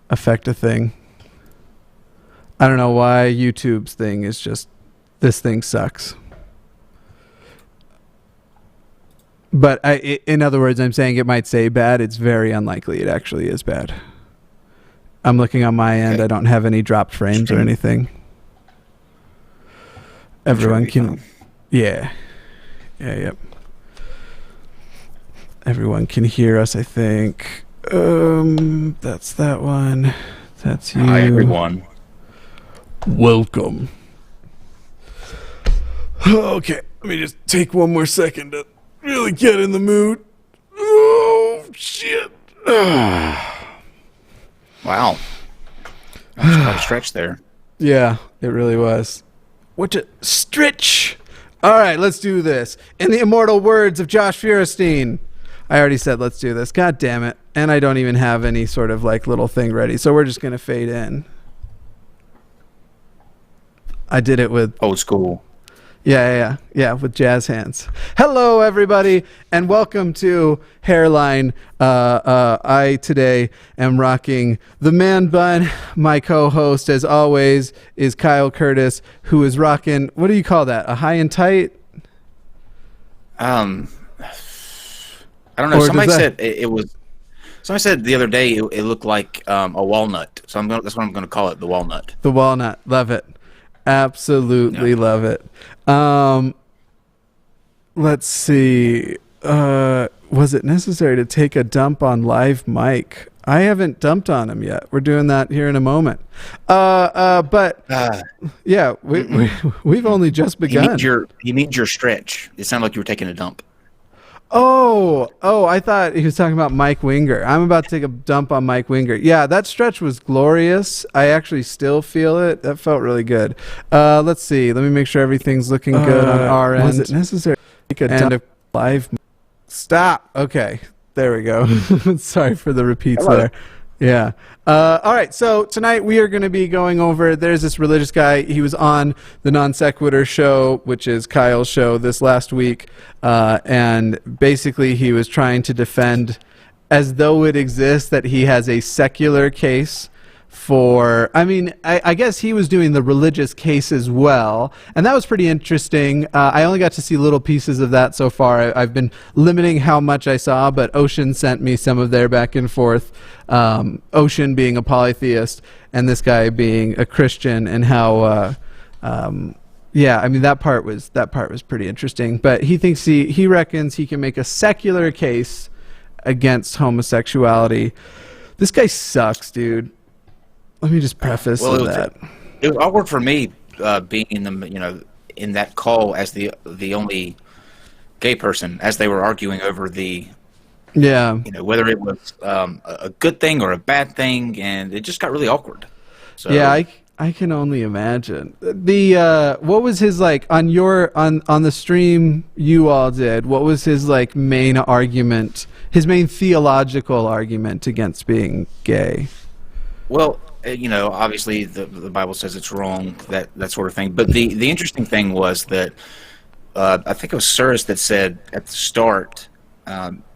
affect a thing. I don't know why YouTube's thing is just, this thing sucks. But in other words, I'm saying it might say bad. It's very unlikely it actually is bad. I'm looking on my end. I don't have any dropped frames or anything. Everyone can... Yeah. Yep. Everyone can hear us, I think. That's that one. That's you. Hi, everyone. Welcome. Okay, let me just take one more second to really get in the mood. Oh, shit. Wow. That was quite a stretch there. Yeah, it really was. What a stretch. All right, let's do this. In the immortal words of Josh Feuerstein. I already said let's do this. God damn it. And I don't even have any sort of like little thing ready. So we're just going to fade in. I did it with... Old school. Yeah, with jazz hands. Hello, everybody, and welcome to Hairline. I today am rocking the man bun. My co-host, as always, is Kyle Curtis, who is rocking, what do you call that, a high and tight? I don't know. Somebody said it was... Somebody said the other day it looked like a walnut. So that's what I'm going to call it, the walnut. The walnut. Love it. Absolutely love it. Let's see. Was it necessary to take a dump on live mic? I haven't dumped on him yet. We're doing that here in a moment. But yeah, we've only just begun. He means your stretch. It sounded like you were taking a dump. Oh, I thought he was talking about Mike Winger. I'm about to take a dump on Mike Winger. Yeah, that stretch was glorious. I actually still feel it. That felt really good. Let's see. Let me make sure everything's looking good on our end. Was it necessary to take a dump live? Stop. Okay, there we go. Sorry for the repeats there. Yeah. All right. So tonight we are going to be going over, there's this religious guy. He was on the NonSequitur Show, which is Kyle's show, this last week. And basically he was trying to defend, as though it exists, that he has a secular case for, I guess he was doing the religious case as well, and that was pretty interesting. I only got to see little pieces of that so far. I've been limiting how much I saw, but Ocean sent me some of their back and forth. Ocean being a polytheist and this guy being a Christian, and how that part was pretty interesting. But he thinks he reckons he can make a secular case against homosexuality. This guy sucks, dude. Let me just preface that. It was awkward for me being in that call as the only gay person, as they were arguing over whether it was a good thing or a bad thing, and it just got really awkward. So, yeah, I can only imagine. What was his on the stream you all did? What was his main argument? His main theological argument against being gay? Well, obviously the Bible says it's wrong, that sort of thing. But the interesting thing was that I think it was Cyrus that said at the start,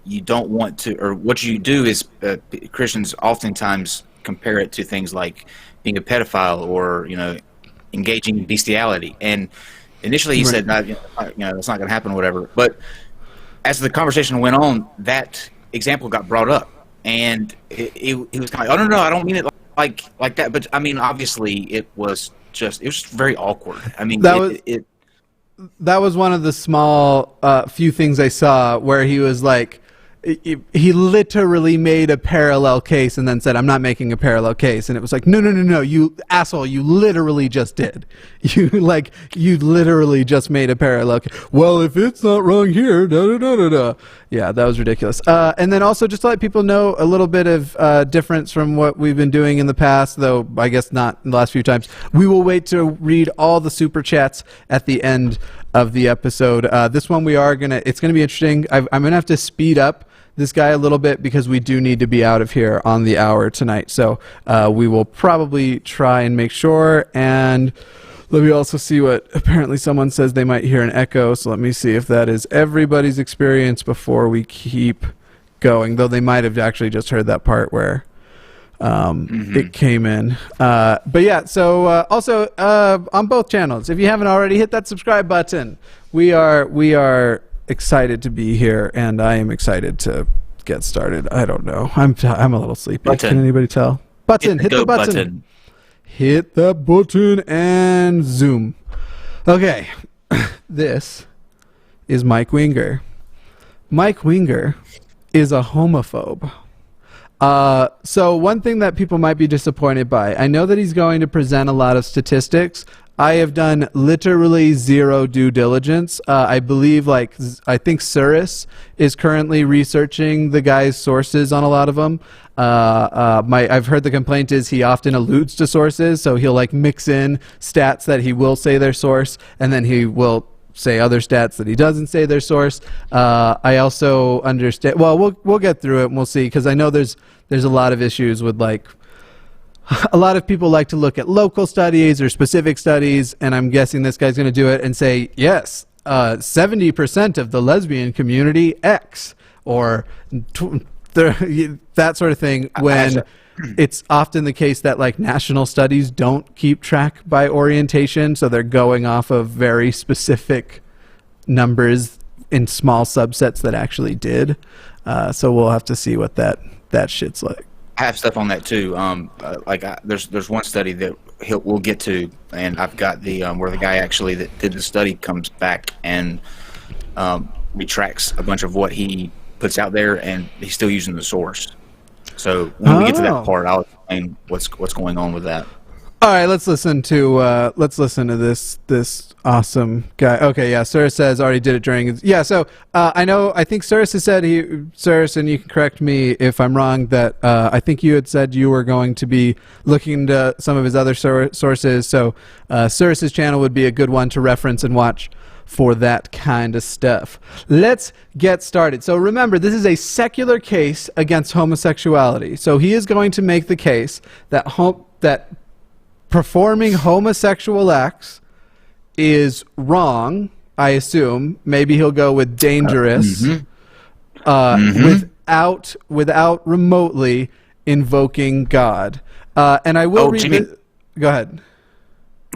you don't want to, or what you do is Christians oftentimes compare it to things like being a pedophile or engaging in bestiality. And initially he said, no, it's not going to happen or whatever. But as the conversation went on, that example got brought up, and he was kind of like, oh no, I don't mean it like that. But obviously it was just very awkward. That was one of the small few things I saw where he was he literally made a parallel case and then said, I'm not making a parallel case. And it was no, you asshole, you literally just did. You literally just made a parallel case. Well, if it's not wrong here, da-da-da-da-da. Yeah, that was ridiculous. And then also just to let people know a little bit of difference from what we've been doing in the past, though I guess not in the last few times. We will wait to read all the super chats at the end of the episode. This one it's going to be interesting. I'm going to have to speed up this guy a little bit because we do need to be out of here on the hour tonight. So we will probably try and make sure. And let me also see what, apparently someone says they might hear an echo. So let me see if that is everybody's experience before we keep going. Though they might have actually just heard that part where It came in. But yeah, so also on both channels, if you haven't already, hit that subscribe button. We are excited to be here, and I am excited to get started. I don't know. I'm a little sleepy. Button. Can anybody tell? Button. Hit the button. Hit the button and zoom. Okay. This is Mike Winger. Mike Winger is a homophobe. So one thing that people might be disappointed by, I know that he's going to present a lot of statistics. I have done literally zero due diligence. I believe, I think Surus is currently researching the guy's sources on a lot of them. I've heard the complaint is he often alludes to sources, so he'll mix in stats that he will say their source, and then he will say other stats that he doesn't say their source. I also understand. Well, we'll get through it and we'll see, because I know there's a lot of issues with a lot of people like to look at local studies or specific studies, and I'm guessing this guy's going to do it and say, yes, 70% of the lesbian community X, or that sort of thing, when it's often the case that national studies don't keep track by orientation, so they're going off of very specific numbers in small subsets that actually did. So we'll have to see what that shit's like. I have stuff on that too. There's one study that we'll get to, and I've got the where the guy actually that did the study comes back and retracts a bunch of what he puts out there, and he's still using the source. So when we get to that part, I'll explain what's going on with that. All right, let's listen to this awesome guy. Okay, yeah, Surus says already did it during his, yeah. So I think Surus has said Surus, and you can correct me if I'm wrong, that I think you had said you were going to be looking into some of his other sources. So Surus's channel would be a good one to reference and watch for that kind of stuff. Let's get started. So remember, this is a secular case against homosexuality. So he is going to make the case that performing homosexual acts is wrong, I assume. Maybe he'll go with dangerous, without remotely invoking God. And I will read Jimmy, go ahead.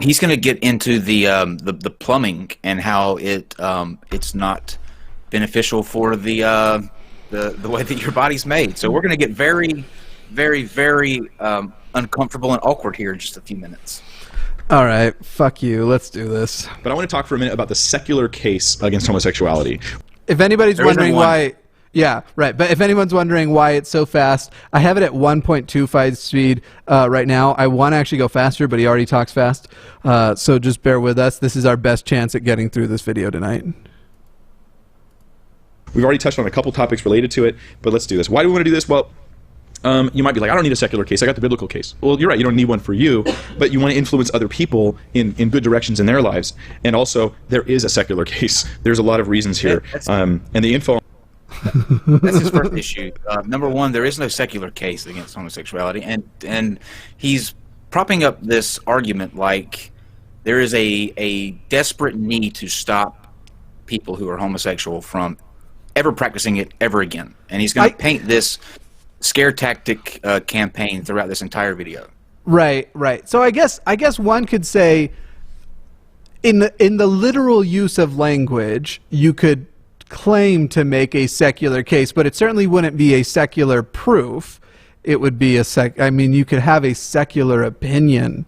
He's going to get into the plumbing and how it's not beneficial for the way that your body's made. So we're going to get very, very, very uncomfortable and awkward here in just a few minutes. All right, fuck you. Let's do this. But I want to talk for a minute about the secular case against homosexuality. If anybody's wondering why... Yeah, right. But if anyone's wondering why it's so fast, I have it at 1.25 speed right now. I want to actually go faster, but he already talks fast. So just bear with us. This is our best chance at getting through this video tonight. We've already touched on a couple topics related to it, but let's do this. Why do we want to do this? Well, you might be like, I don't need a secular case. I got the biblical case. Well, you're right. You don't need one for you, but you want to influence other people in good directions in their lives. And also, there is a secular case. There's a lot of reasons here. And the info... That's his first issue. Number one, there is no secular case against homosexuality, and he's propping up this argument like there is a desperate need to stop people who are homosexual from ever practicing it ever again. And he's going to paint this scare tactic campaign throughout this entire video. Right. So I guess one could say, in the literal use of language, you could claim to make a secular case, but it certainly wouldn't be a secular proof. It would be you could have a secular opinion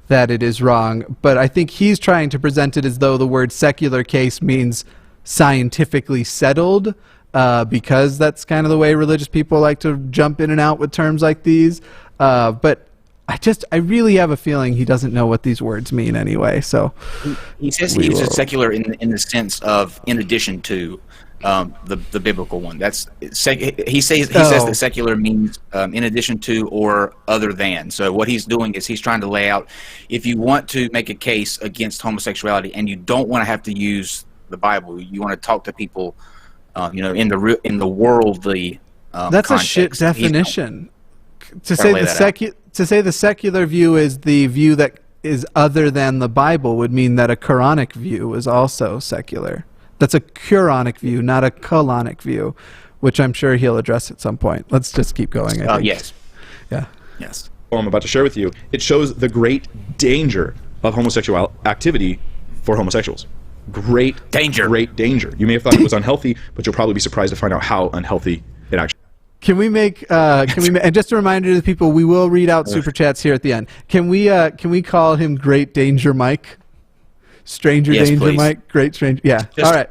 that it is wrong, but I think he's trying to present it as though the word secular case means scientifically settled, because that's kind of the way religious people like to jump in and out with terms like these. But I really have a feeling he doesn't know what these words mean anyway. So he says he uses secular in the sense of in addition to the biblical one. He says that secular means in addition to or other than. So what he's doing is he's trying to lay out, if you want to make a case against homosexuality and you don't want to have to use the Bible, you want to talk to people, in the worldly. That's context. A shit definition. To say the secular view is the view that is other than the Bible would mean that a Quranic view is also secular. That's a Quranic view, not a Quranic view, which I'm sure he'll address at some point. Let's just keep going. I think. Yes. Yeah. Yes. I'm about to share with you, it shows the great danger of homosexual activity for homosexuals. Great danger. You may have thought it was unhealthy, but you'll probably be surprised to find out how unhealthy it actually is. Can we make and just a reminder to the people, we will read out super chats here at the end. Can we call him Great Danger Mike? Stranger Danger please. Mike? Great Stranger. Yeah. All right.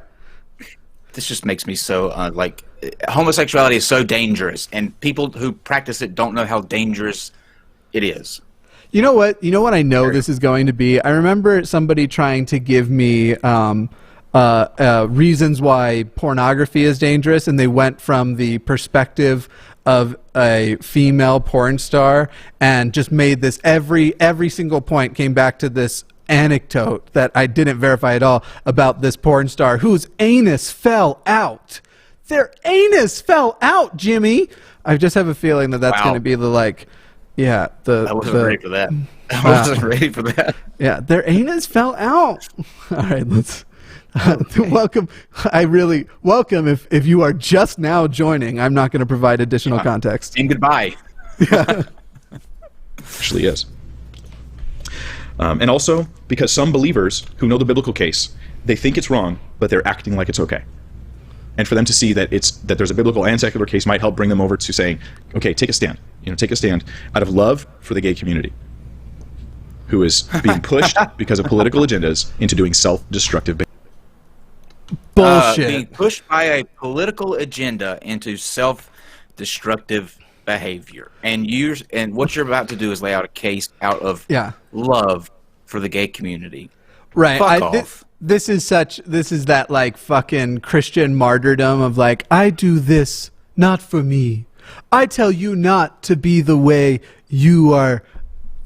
This just makes me so homosexuality is so dangerous, and people who practice it don't know how dangerous it is. You know what? I know this is going to be. I remember somebody trying to give me reasons why pornography is dangerous, and they went from the perspective of a female porn star and just made this every single point came back to this anecdote that I didn't verify at all about this porn star whose anus fell out. Their anus fell out, Jimmy. I just have a feeling that that's going to be the I wasn't ready for that. I wasn't ready for that. Yeah, their anus fell out. All right, let's welcome. I really welcome if you are just now joining. I'm not going to provide additional context. And goodbye. Yeah. Actually is. And also because some believers who know the biblical case, they think it's wrong, but they're acting like it's okay. And for them to see that there's a biblical and secular case might help bring them over to saying, okay, take a stand. Take a stand out of love for the gay community, who is being pushed because of political agendas into doing self-destructive behavior. Bullshit. Being pushed by a political agenda into self-destructive behavior, and what you're about to do is lay out a case out of love for the gay community. Right. Fuck off. This is that fucking Christian martyrdom of I do this not for me. I tell you not to be the way you are,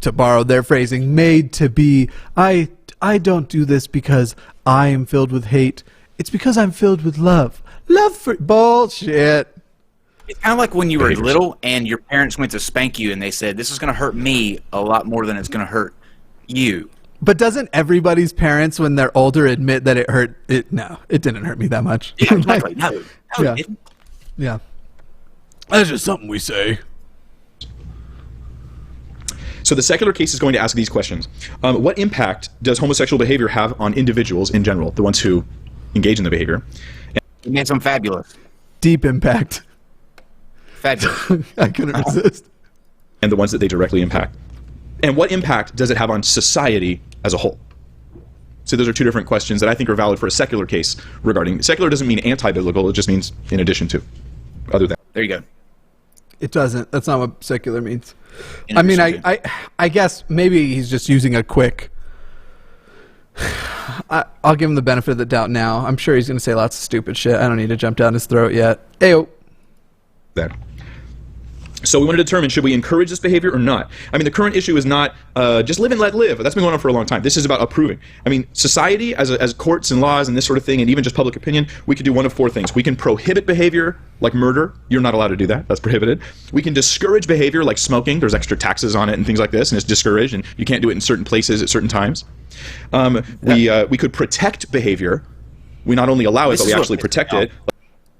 to borrow their phrasing, made to be. I don't do this because I am filled with hate. It's because I'm filled with love. Love for bullshit. It's kind of like when you were little and your parents went to spank you and they said, this is going to hurt me a lot more than it's going to hurt you. But doesn't everybody's parents, when they're older, admit that it hurt? No, it didn't hurt me that much. Yeah, exactly. No, yeah. It didn't. Yeah. That's just something we say. So the secular case is going to ask these questions. What impact does homosexual behavior have on individuals in general, the ones who engage in the behavior? It makes them fabulous. Deep impact. Fabulous. I couldn't resist. And the ones that they directly impact. And what impact does it have on society as a whole? So those are two different questions that I think are valid for a secular case regarding. Secular doesn't mean anti-biblical, it just means in addition to. Other than. There you go. It doesn't. That's not what secular means. I mean, I guess maybe he's just using a quick. I'll give him the benefit of the doubt now. I'm sure he's going to say lots of stupid shit. I don't need to jump down his throat yet. Ayo. That. So we want to determine, should we encourage this behavior or not? I mean, the current issue is not just live and let live. That's been going on for a long time. This is about approving. I mean, society, as courts and laws and this sort of thing, and even just public opinion, we could do one of four things. We can prohibit behavior like murder. You're not allowed to do that. That's prohibited. We can discourage behavior like smoking. There's extra taxes on it and things like this, and it's discouraged, and you can't do it in certain places at certain times. We could protect behavior. We not only allow it, but we actually protect it.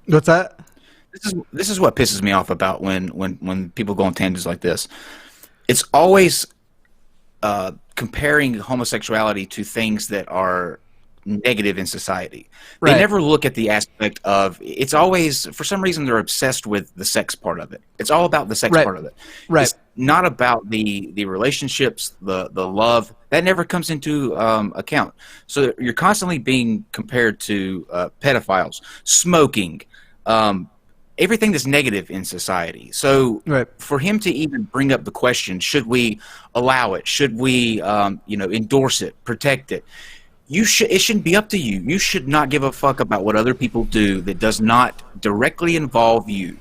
What's that? This is what pisses me off about when people go on tangents like this. It's always comparing homosexuality to things that are negative in society. They never look at the aspect of, it's always, for some reason, they're obsessed with the sex part of it. It's all about the sex part of it. It's not about the relationships, the love. That never comes into account. So you're constantly being compared to pedophiles, smoking, everything that's negative in society. So for him to even bring up the question, should we allow it? Should we, endorse it, protect it? It shouldn't be up to you. You should not give a fuck about what other people do that does not directly involve you.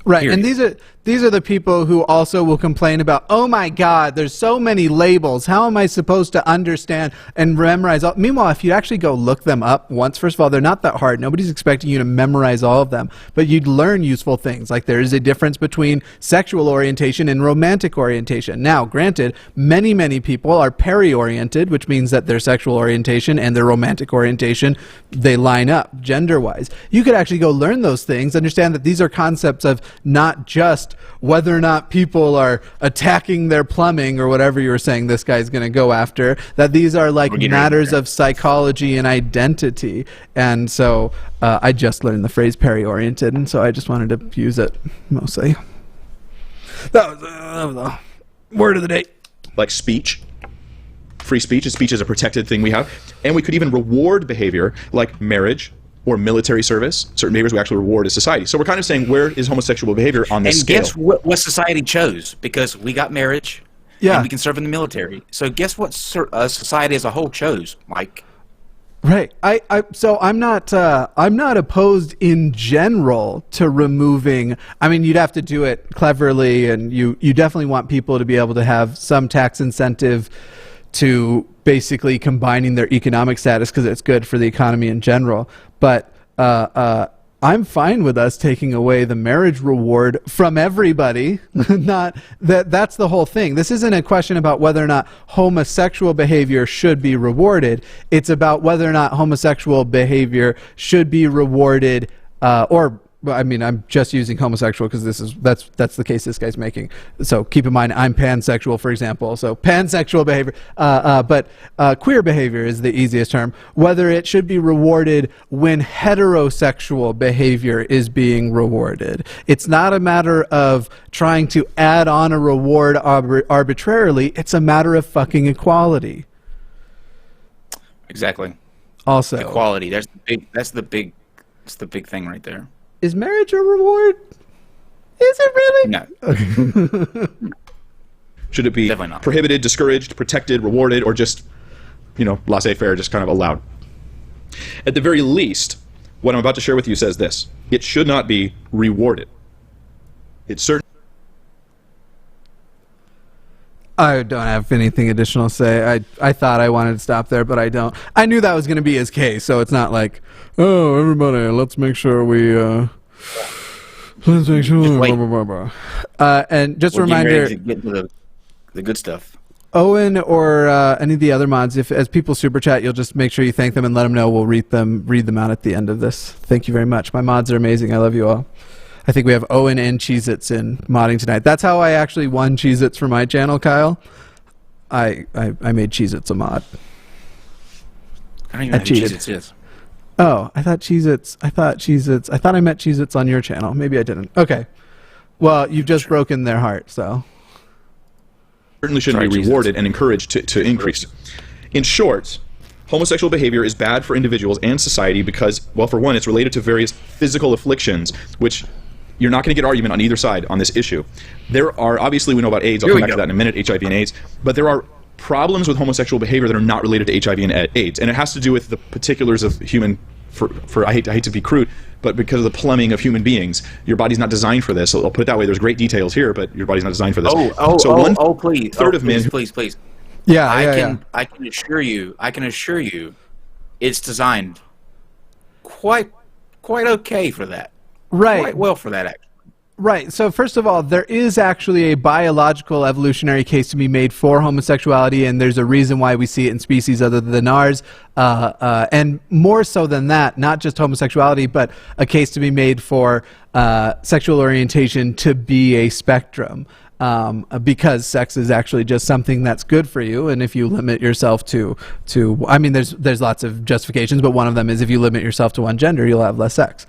Right, Period. And these are the people who also will complain about, oh my God, there's so many labels. How am I supposed to understand and memorize all? Meanwhile, if you actually go look them up once, first of all, they're not that hard. Nobody's expecting you to memorize all of them, but you'd learn useful things. Like there is a difference between sexual orientation and romantic orientation. Now, granted, many people are peri-oriented, which means that their sexual orientation and their romantic orientation, they line up gender-wise. You could actually go learn those things, understand that these are concepts of not just just whether or not people are attacking their plumbing or whatever you were saying this guy's going to go after, that these are like matters of psychology and identity. And so I just learned the phrase peri-oriented, and so I just wanted to use it mostly. That was the word of the day. Like speech. Free speech. Speech is a protected thing we have. And we could even reward behavior like marriage or military service. Certain behaviors we actually reward as society. So we're kind of saying, where is homosexual behavior on this scale? And guess what society chose? Because we got marriage, yeah, and we can serve in the military. So guess what society as a whole chose, Mike? Right. So I'm not opposed in general to removing. I mean, you'd have to do it cleverly, and you definitely want people to be able to have some tax incentive to basically combining their economic status because it's good for the economy in general. But I'm fine with us taking away the marriage reward from everybody. Not that's the whole thing. This isn't a question about whether or not homosexual behavior should be rewarded. It's about whether or not homosexual behavior should be rewarded or I mean, I'm just using homosexual because that's the case this guy's making. So keep in mind, I'm pansexual, for example. So pansexual behavior, but queer behavior is the easiest term. Whether it should be rewarded when heterosexual behavior is being rewarded. It's not a matter of trying to add on a reward arbitrarily. It's a matter of fucking equality. Exactly. Also, equality. That's the big thing right there. Is marriage a reward? Is it really? No. Okay. Should it be prohibited, discouraged, protected, rewarded, or just, laissez-faire, just kind of allowed? At the very least, what I'm about to share with you says this. It should not be rewarded. It's certain. I don't have anything additional to say. I thought I wanted to stop there, but I don't. I knew that was going to be his case, so it's not like, oh, everybody, let's make sure we, let's make sure. Blah, blah, blah, blah. And just a reminder, to get to the good stuff. Owen or any of the other mods, if as people super chat, you'll just make sure you thank them and let them know. We'll read them out at the end of this. Thank you very much. My mods are amazing. I love you all. I think we have Owen and Cheez-Its in modding tonight. That's how I actually won Cheez-Its for my channel, Kyle. I made Cheez-Its a mod. I don't even know who Cheez-Its is. Oh, I thought I met Cheez-Its on your channel. Maybe I didn't. Okay. Well, you've just broken their heart, so. Certainly shouldn't be rewarded and encouraged to increase. In short, homosexual behavior is bad for individuals and society because, well, for one, it's related to various physical afflictions, which you're not going to get argument on either side on this issue. There are, obviously, we know about AIDS. I'll come back to that in a minute, HIV and AIDS. But there are problems with homosexual behavior that are not related to HIV and AIDS. And it has to do with the particulars of human, I hate to be crude, but because of the plumbing of human beings. Your body's not designed for this. So I'll put it that way. There's great details here, but your body's not designed for this. Please. Yeah, I can assure you, it's designed quite okay for that. Right. Quite well for that, actually. Right. So first of all, there is actually a biological evolutionary case to be made for homosexuality, and there's a reason why we see it in species other than ours. And more so than that, not just homosexuality, but a case to be made for sexual orientation to be a spectrum. Because sex is actually just something that's good for you, and if you limit yourself to I mean, there's lots of justifications, but one of them is if you limit yourself to one gender, you'll have less sex.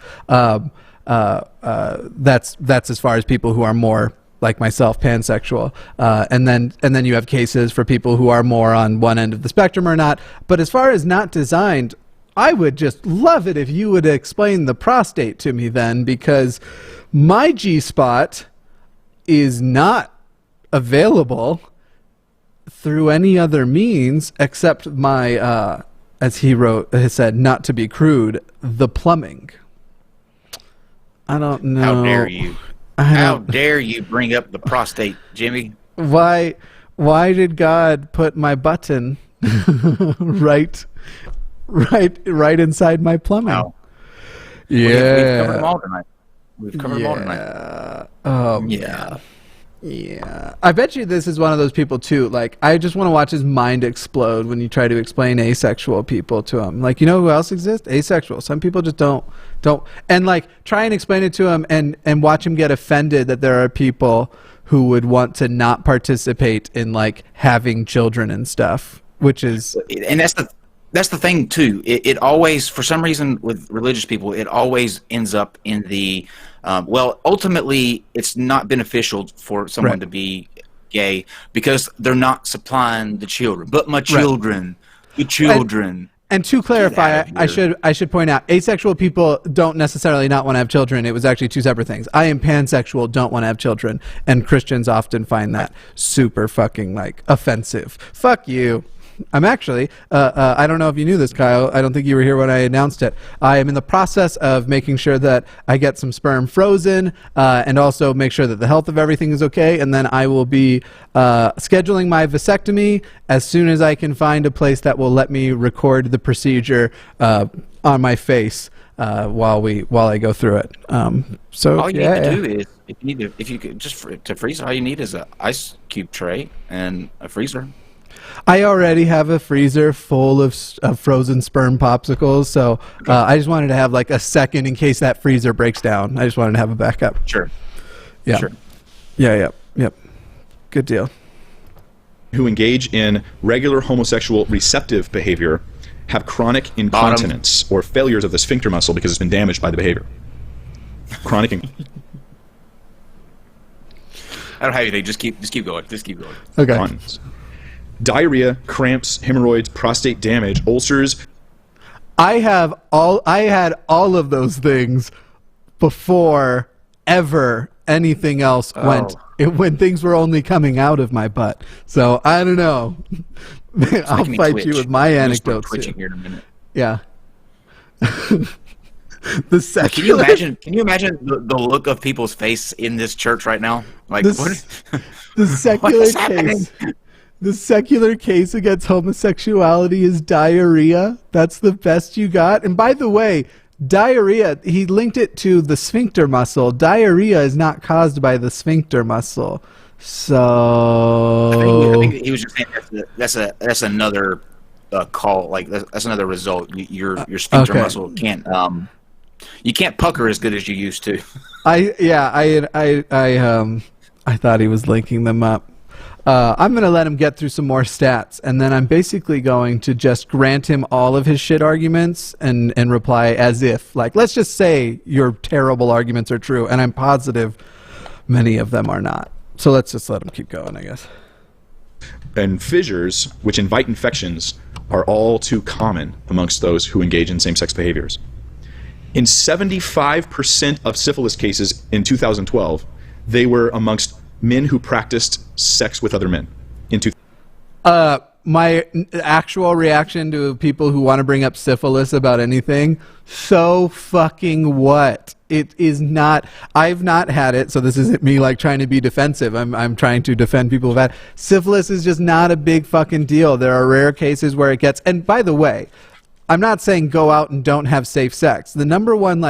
That's as far as people who are more like myself, pansexual, and then you have cases for people who are more on one end of the spectrum or not. But as far as not designed, I would just love it if you would explain the prostate to me then, because my G-spot is not available through any other means except my, as he said, not to be crude, the plumbing. I don't know. How dare you? How dare you bring up the prostate, Jimmy? Why did God put my button right inside my plumbing? Wow. Yeah. We've covered them all tonight. Oh, yeah. Yeah, I bet you this is one of those people too. Like, I just want to watch his mind explode when you try to explain asexual people to him. Like, you know who else exists? Asexual. Some people just don't, and like try and explain it to him, and watch him get offended that there are people who would want to not participate in like having children and stuff, which is, and that's the thing too. It always, for some reason, with religious people, it always ends up in the well, ultimately, it's not beneficial for someone to be gay because they're not supplying the children. But my children, the children. And to clarify, I should point out, asexual people don't necessarily not want to have children. It was actually two separate things. I am pansexual, don't want to have children, and Christians often find that super fucking like offensive. Fuck you. I'm actually, I don't know if you knew this, Kyle. I don't think you were here when I announced it. I am in the process of making sure that I get some sperm frozen and also make sure that the health of everything is okay. And then I will be scheduling my vasectomy as soon as I can find a place that will let me record the procedure on my face while I go through it. So all you need to do is, if you could just to freeze, all you need is an ice cube tray and a freezer. I already have a freezer full of frozen sperm popsicles, so I just wanted to have like a second in case that freezer breaks down. I just wanted to have a backup. Sure. Yeah. Sure. Yeah. Yep. Good deal. Who engage in regular homosexual receptive behavior have chronic incontinence or failures of the sphincter muscle because it's been damaged by the behavior. Chronic. I don't have anything. Just keep going. Just keep going. Okay. Incontinence. Diarrhea, cramps, hemorrhoids, prostate damage, ulcers. I had all of those things before ever anything else went. When things were only coming out of my butt. So I don't know. I'll fight you with my anecdotes. Twitching here in a minute. Yeah. The Can you imagine the look of people's face in this church right now? Like what? The secular case. The secular case against homosexuality is diarrhea. That's the best you got. And by the way, diarrhea, he linked it to the sphincter muscle. Diarrhea is not caused by the sphincter muscle. So I think he was just saying that's another call. Like that's another result. Your sphincter muscle can't you can't pucker as good as you used to. I thought he was linking them up. I'm going to let him get through some more stats, and then I'm basically going to just grant him all of his shit arguments and reply as if, like, let's just say your terrible arguments are true, and I'm positive many of them are not. So let's just let him keep going, I guess. And fissures, which invite infections, are all too common amongst those who engage in same-sex behaviors. In 75% of syphilis cases in 2012, they were amongst men who practiced sex with other men. My actual reaction to people who want to bring up syphilis about anything, so fucking what? It is not, I've not had it, so this isn't me like trying to be defensive. I'm trying to defend people who've had syphilis. Is just not a big fucking deal. There are rare cases where it gets, and by the way, I'm not saying go out and don't have safe sex. The number one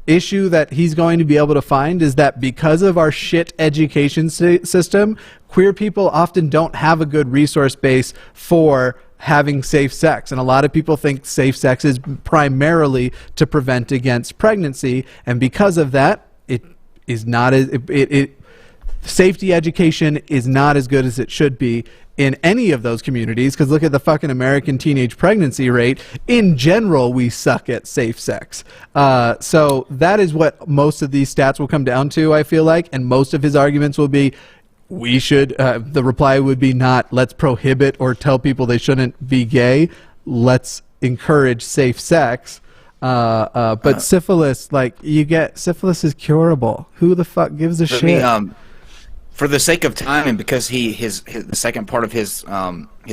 issue that he's going to be able to find is that because of our shit education system, queer people often don't have a good resource base for having safe sex. And a lot of people think safe sex is primarily to prevent against pregnancy. And because of that, it is not as safety education is not as good as it should be in any of those communities, because look at the fucking American teenage pregnancy rate. In general, we suck at safe sex. So that is what most of these stats will come down to, I feel like, and most of his arguments will be, we should, the reply would be not, let's prohibit or tell people they shouldn't be gay, let's encourage safe sex. But syphilis, syphilis is curable. Who the fuck gives a shit? For the sake of time, and because the second part of his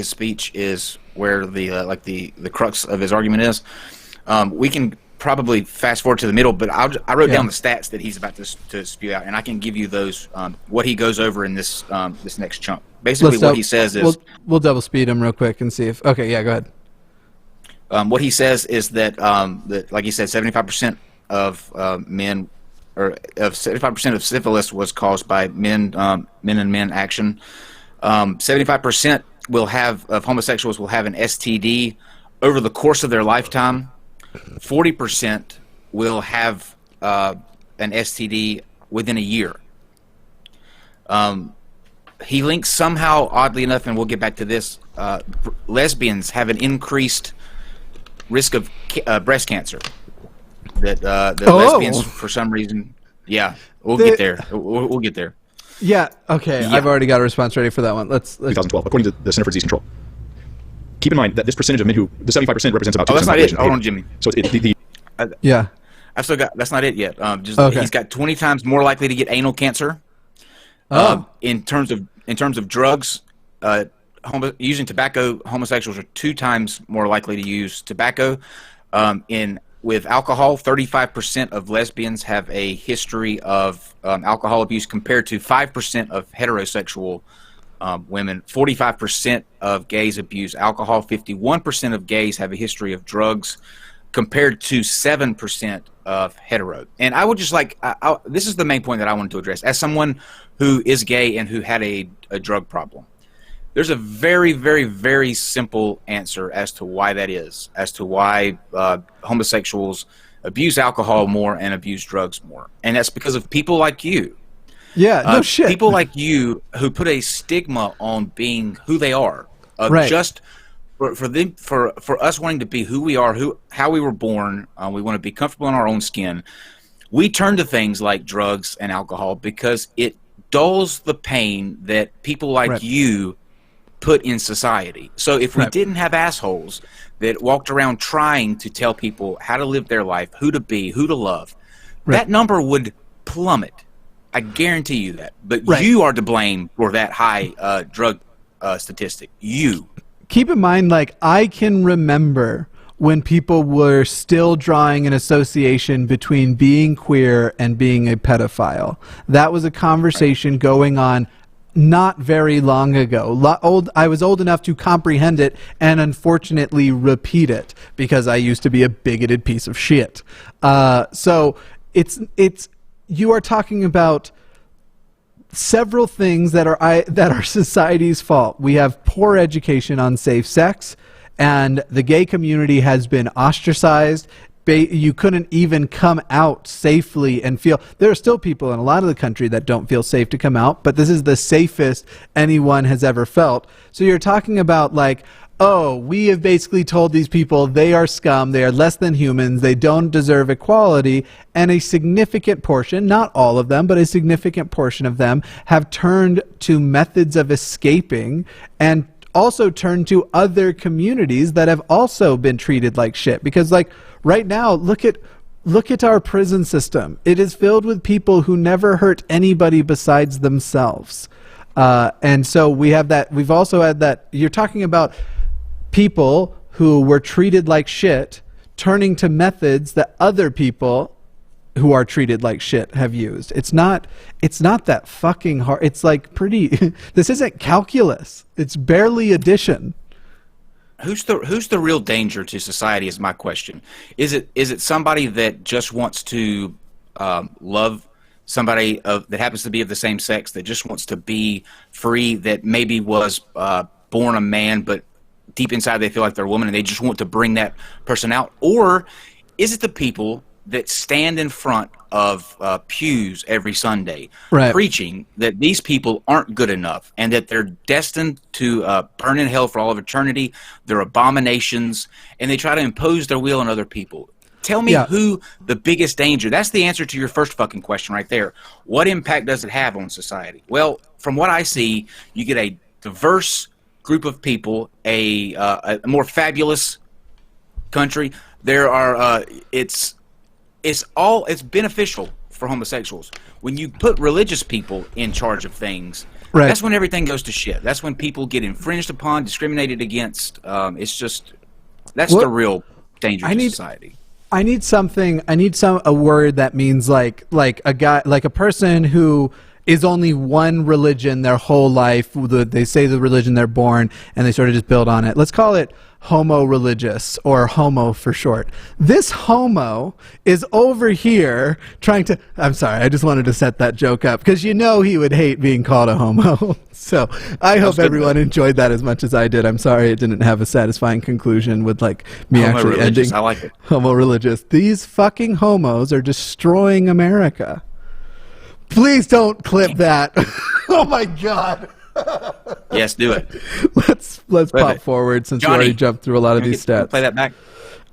speech is where the crux of his argument is, we can probably fast forward to the middle. But I wrote down the stats that he's about to spew out, and I can give you those what he goes over in this next chunk. Basically, what he says is we'll double speed him real quick and see if go ahead. What he says is that like he said, 75% of men or of 75% of syphilis was caused by men and men action. 75% of homosexuals will have an STD over the course of their lifetime. 40% will have an STD within a year. He links somehow, oddly enough, and we'll get back to this, lesbians have an increased risk of breast cancer. That lesbians, for some reason, we'll get there. We'll get there. Yeah. Okay. Yeah. I've already got a response ready for that one. Let's 2012, according to the Center for Disease Control. Keep in mind that this percentage of men who, the 75% represents about 2% that's not it. population. Hold on, Jimmy. So it's yeah. I've still got. That's not it yet. Okay. He's got 20 times more likely to get anal cancer. In terms of drugs, using tobacco, homosexuals are 2 times more likely to use tobacco. With alcohol, 35% of lesbians have a history of alcohol abuse compared to 5% of heterosexual women. 45% of gays abuse alcohol. 51% of gays have a history of drugs compared to 7% of hetero. And I would just this is the main point that I wanted to address. As someone who is gay and who had a drug problem, there's a very, very, very simple answer as to why that is, as to why homosexuals abuse alcohol more and abuse drugs more. And that's because of people like you. Yeah, no shit. People like you who put a stigma on being who they are. Right. Just for us wanting to be who we are, how we were born, we want to be comfortable in our own skin. We turn to things like drugs and alcohol because it dulls the pain that people like you put in society. So if we didn't have assholes that walked around trying to tell people how to live their life, who to be, who to love, that number would plummet. I guarantee you that. But you are to blame for that high drug statistic. You. Keep in mind, I can remember when people were still drawing an association between being queer and being a pedophile. That was a conversation going on not very long ago. I was old enough to comprehend it and unfortunately repeat it because I used to be a bigoted piece of shit. So you are talking about several things that are society's fault. We have poor education on safe sex, and the gay community has been ostracized. You couldn't even come out safely and feel. There are still people in a lot of the country that don't feel safe to come out, but this is the safest anyone has ever felt. So you're talking about we have basically told these people they are scum, they are less than humans, they don't deserve equality, and a significant portion, not all of them, but a significant portion of them have turned to methods of escaping and also turned to other communities that have also been treated like shit. Because right now, look at our prison system. It is filled with people who never hurt anybody besides themselves. And so we have that. We've also had that. You're talking about people who were treated like shit turning to methods that other people who are treated like shit have used. It's not that fucking hard. It's pretty. This isn't calculus. It's barely addition. Who's the real danger to society is my question. Is it somebody that just wants to love somebody that happens to be of the same sex, that just wants to be free, that maybe was born a man but deep inside they feel like they're a woman and they just want to bring that person out? Or is it the people that stand in front of pews every Sunday preaching that these people aren't good enough and that they're destined to burn in hell for all of eternity, they're abominations, and they try to impose their will on other people? Tell me who the biggest danger. That's the answer to your first fucking question right there. What impact does it have on society? Well, from what I see, you get a diverse group of people, a more fabulous country. There are it's beneficial for homosexuals. When you put religious people in charge of things, that's when everything goes to shit. That's when people get infringed upon, discriminated against. That's the real danger to society. I need a word that means like a guy, like a person who is only one religion their whole life. They say the religion they're born, and they sort of just build on it. Let's call it homo-religious, or homo for short. This homo is over here trying to... I'm sorry, I just wanted to set that joke up, because you know he would hate being called a homo. So I hope everyone enjoyed that as much as I did. I'm sorry it didn't have a satisfying conclusion with like me actually ending. I like it. Homo-religious. These fucking homos are destroying America. Please don't clip that. Oh my God. Yes, do it. Let's pop forward since we already jumped through a lot of these stats. Play that back.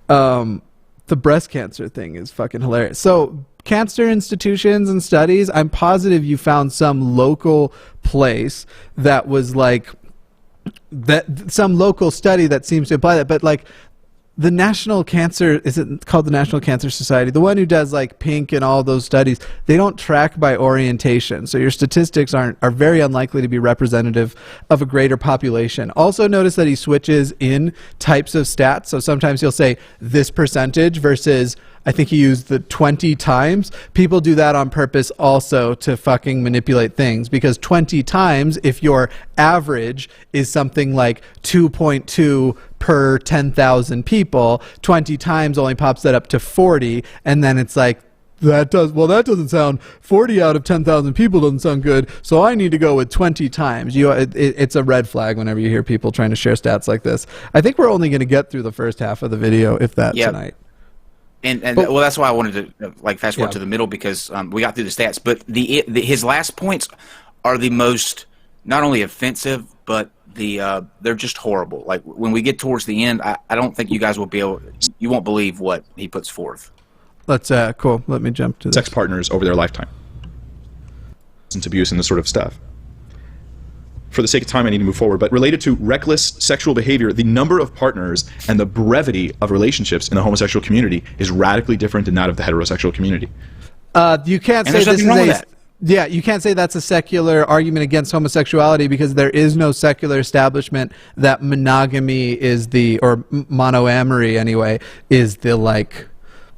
The breast cancer thing is fucking hilarious. So cancer institutions and studies, I'm positive you found some local place that was like that, some local study that seems to apply that, but like the National Cancer, is it called the National Cancer Society? The one who does like Pink and all those studies, they don't track by orientation. So your statistics are very unlikely to be representative of a greater population. Also notice that he switches in types of stats. So sometimes he'll say this percentage versus, I think he used the 20 times. People do that on purpose also to fucking manipulate things, because 20 times, if your average is something like 2.2 per 10,000 people, 20 times only pops that up to 40, and then it's like, that doesn't sound, 40 out of 10,000 people doesn't sound good, so I need to go with 20 times. It's a red flag whenever you hear people trying to share stats like this. I think we're only going to get through the first half of the video, if that, tonight. Well, that's why I wanted to like fast forward to the middle, because we got through the stats. But his last points are the most not only offensive, but they're just horrible. Like when we get towards the end, I don't think you guys will be able. You won't believe what he puts forth. Let's cool. Let me jump to this. Sex partners over their lifetime, substance abuse, and this sort of stuff. For the sake of time, I need to move forward, but related to reckless sexual behavior, the number of partners and the brevity of relationships in the homosexual community is radically different than that of the heterosexual community. You can't say this is yeah, you can't say that's a secular argument against homosexuality, because there is no secular establishment that monogamy is the, or monoamory anyway, is the like...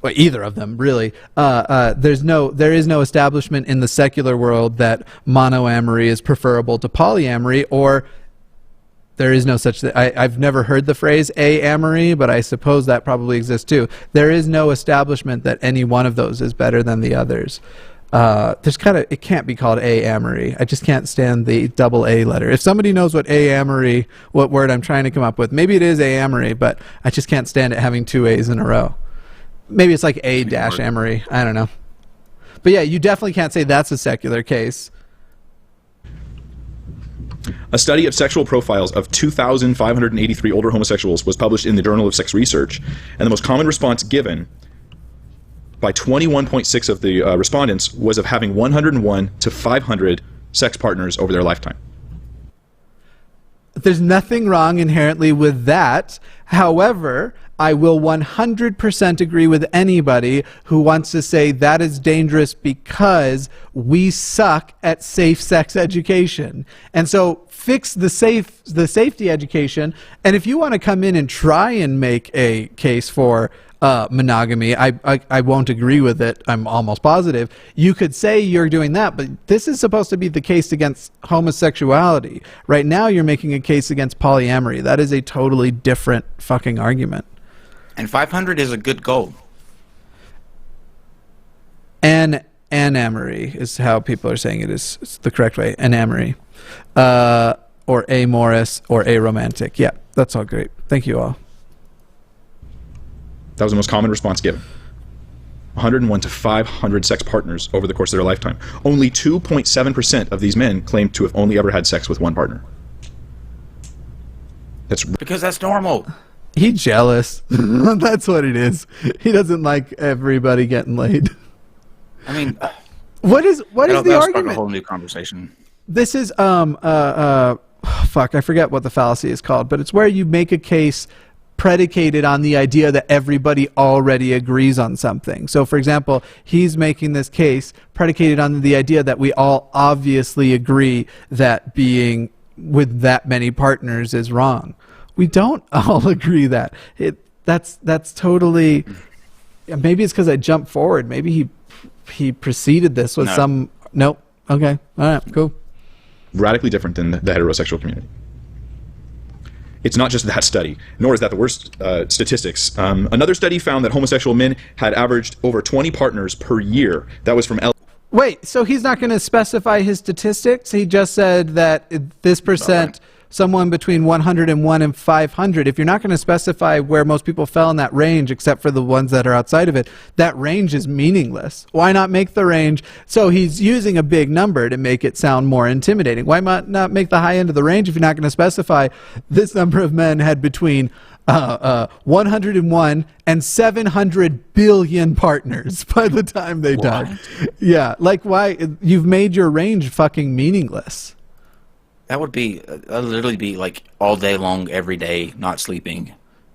Well, either of them, really. There is no establishment in the secular world that monoamory is preferable to polyamory, or there is no such thing. I've never heard the phrase amory, but I suppose that probably exists too. There is no establishment that any one of those is better than the others. It can't be called amory. I just can't stand the double A letter. If somebody knows what amory, what word I'm trying to come up with, maybe it is amory, but I just can't stand it having two A's in a row. Maybe it's like A-amory. I don't know. But yeah, you definitely can't say that's a secular case. A study of sexual profiles of 2,583 older homosexuals was published in the Journal of Sex Research, and the most common response given by 21.6% of the respondents was of having 101 to 500 sex partners over their lifetime. There's nothing wrong inherently with that. However, I will 100% agree with anybody who wants to say that is dangerous because we suck at safe sex education. And so fix the safety education. And if you want to come in and try and make a case for monogamy, I won't agree with it. I'm almost positive. You could say you're doing that, but this is supposed to be the case against homosexuality. Right now you're making a case against polyamory. That is a totally different fucking argument. And 500 is a good goal. Anamory is how people are saying it is. It's the correct way. Anamory. Or amorous or aromantic. Yeah, that's all great. Thank you all. That was the most common response given. 101 to 500 sex partners over the course of their lifetime. Only 2.7% of these men claimed to have only ever had sex with one partner. That's because that's normal. He's jealous. That's what it is. He doesn't like everybody getting laid. I mean, what is the argument? Spark a whole new conversation. This is fuck, I forget what the fallacy is called, but it's where you make a case predicated on the idea that everybody already agrees on something. So for example, he's making this case predicated on the idea that we all obviously agree that being with that many partners is wrong. We don't all agree that. That's totally... Maybe it's because I jumped forward. Maybe he preceded this with some... Nope. Okay. All right. Cool. Radically different than the heterosexual community. It's not just that study, nor is that the worst statistics. Another study found that homosexual men had averaged over 20 partners per year. That was from Wait, so he's not going to specify his statistics? He just said that this percent, someone between 101 and 500. If you're not going to specify where most people fell in that range, except for the ones that are outside of it, that range is meaningless. Why not make the range? So he's using a big number to make it sound more intimidating. Why not make the high end of the range if you're not going to specify this number of men had between 101 and 700 billion partners by the time they died. Yeah, like why? You've made your range fucking meaningless. That would be literally be like all day long, every day, not sleeping.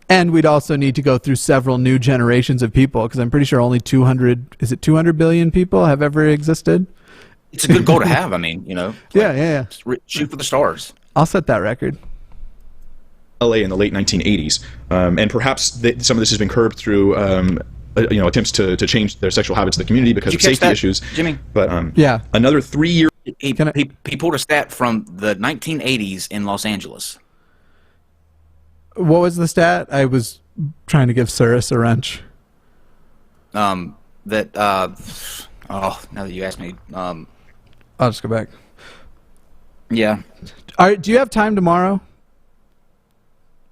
And we'd also need to go through several new generations of people, because I'm pretty sure only 200 billion people have ever existed. It's a good goal to have. I mean, you know. Yeah. Shoot for the stars. I'll set that record. LA in the late 1980s, and perhaps some of this has been curbed through attempts to change their sexual habits in the community because of safety issues. Jimmy? But yeah, another 3 year. He pulled a stat from the 1980s in Los Angeles. What was the stat? I was trying to give Cyrus a wrench. Now that you asked me, I'll just go back. Yeah. All right, do you have time tomorrow?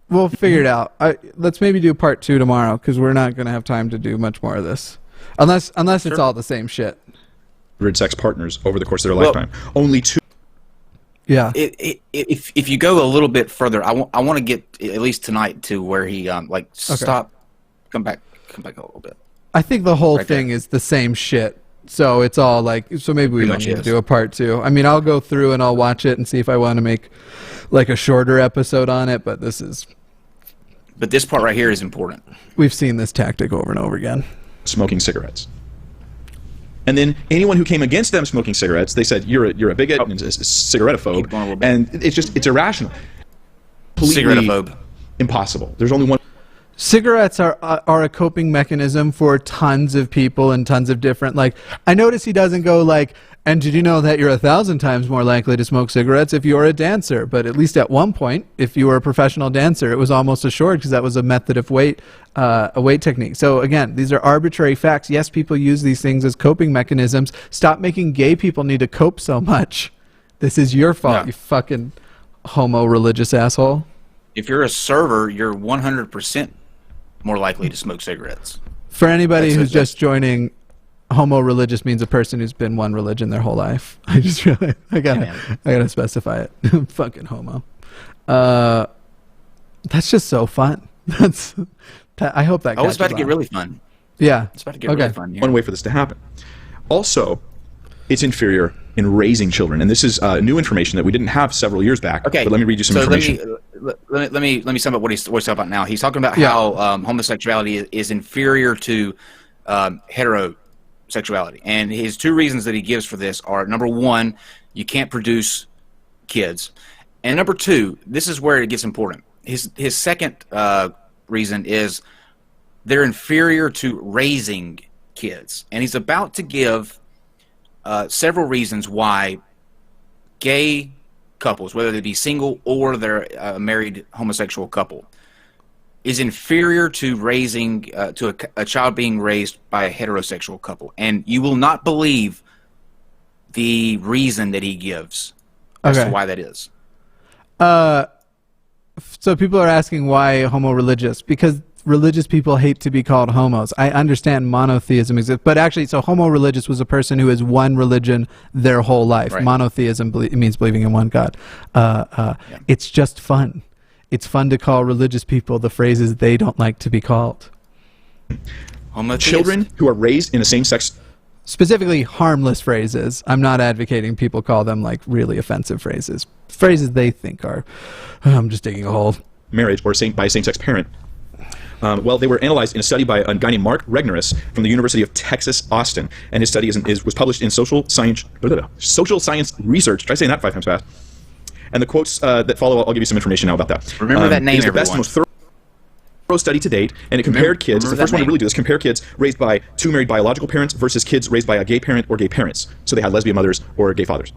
We'll figure it out. Let's maybe do part 2 tomorrow, because we're not going to have time to do much more of this, unless it's all the same shit. Sex partners over the course of their lifetime. Only 2. Yeah. If you go a little bit further, I want to get at least tonight to where he stop, come back a little bit. I think the whole thing is the same shit. So it's all so maybe we don't need to do a part 2. I mean, I'll go through and I'll watch it and see if I want to make like a shorter episode on it, but this part right here is important. We've seen this tactic over and over again. Smoking cigarettes. And then anyone who came against them smoking cigarettes, they said, you're a bigot and a cigarette-ophobe. And it's irrational. Cigarette-ophobe. Impossible. There's only one. Cigarettes are a coping mechanism for tons of people and tons of different, I notice he doesn't go and did you know that you're 1,000 times more likely to smoke cigarettes if you're a dancer? But at least at one point, if you were a professional dancer, it was almost assured because that was a method of a weight technique. So again, these are arbitrary facts. Yes, people use these things as coping mechanisms. Stop making gay people need to cope so much. This is your fault, you fucking homo-religious asshole. If you're a server, you're 100% more likely to smoke cigarettes. For anybody who's just joining, homo-religious means a person who's been one religion their whole life. I just really, I gotta specify it. Fucking homo. That's just so fun. I hope that. Oh, it's about to get really fun. Yeah, it's about to get really fun. Here. One way for this to happen. Also, it's inferior in raising children, and this is new information that we didn't have several years back. Okay, but let me read you some information. Let me sum up what he's talking about now. He's talking about how homosexuality is inferior to heterosexuality, and his 2 reasons that he gives for this are: number 1, you can't produce kids, and number 2, this is where it gets important. His second reason is they're inferior to raising kids, and he's about to give several reasons why gay couples, whether they be single or they're a married homosexual couple, is inferior to raising to a child being raised by a heterosexual couple. And you will not believe the reason that he gives as to why that is. So people are asking why homo-religious, because religious people hate to be called homos. I understand monotheism exists, but actually, so homo-religious was a person who is one religion their whole life. Right. Monotheism means believing in one God. It's just fun. It's fun to call religious people the phrases they don't like to be called. Children who are raised in a same-sex... Specifically harmless phrases. I'm not advocating people call them really offensive phrases. Phrases they think are, I'm just digging a hole. Marriage or by a same-sex parent. Well, they were analyzed in a study by a guy named Mark Regnerus from the University of Texas, Austin, and his study was published in Social Science Research. Try saying that 5 times fast. And the quotes that follow, I'll give you some information now about that. Remember that name, everyone. study to date, and it compared kids. It's the first one to really do this. Compare kids raised by two married biological parents versus kids raised by a gay parent or gay parents. So they had lesbian mothers or gay fathers.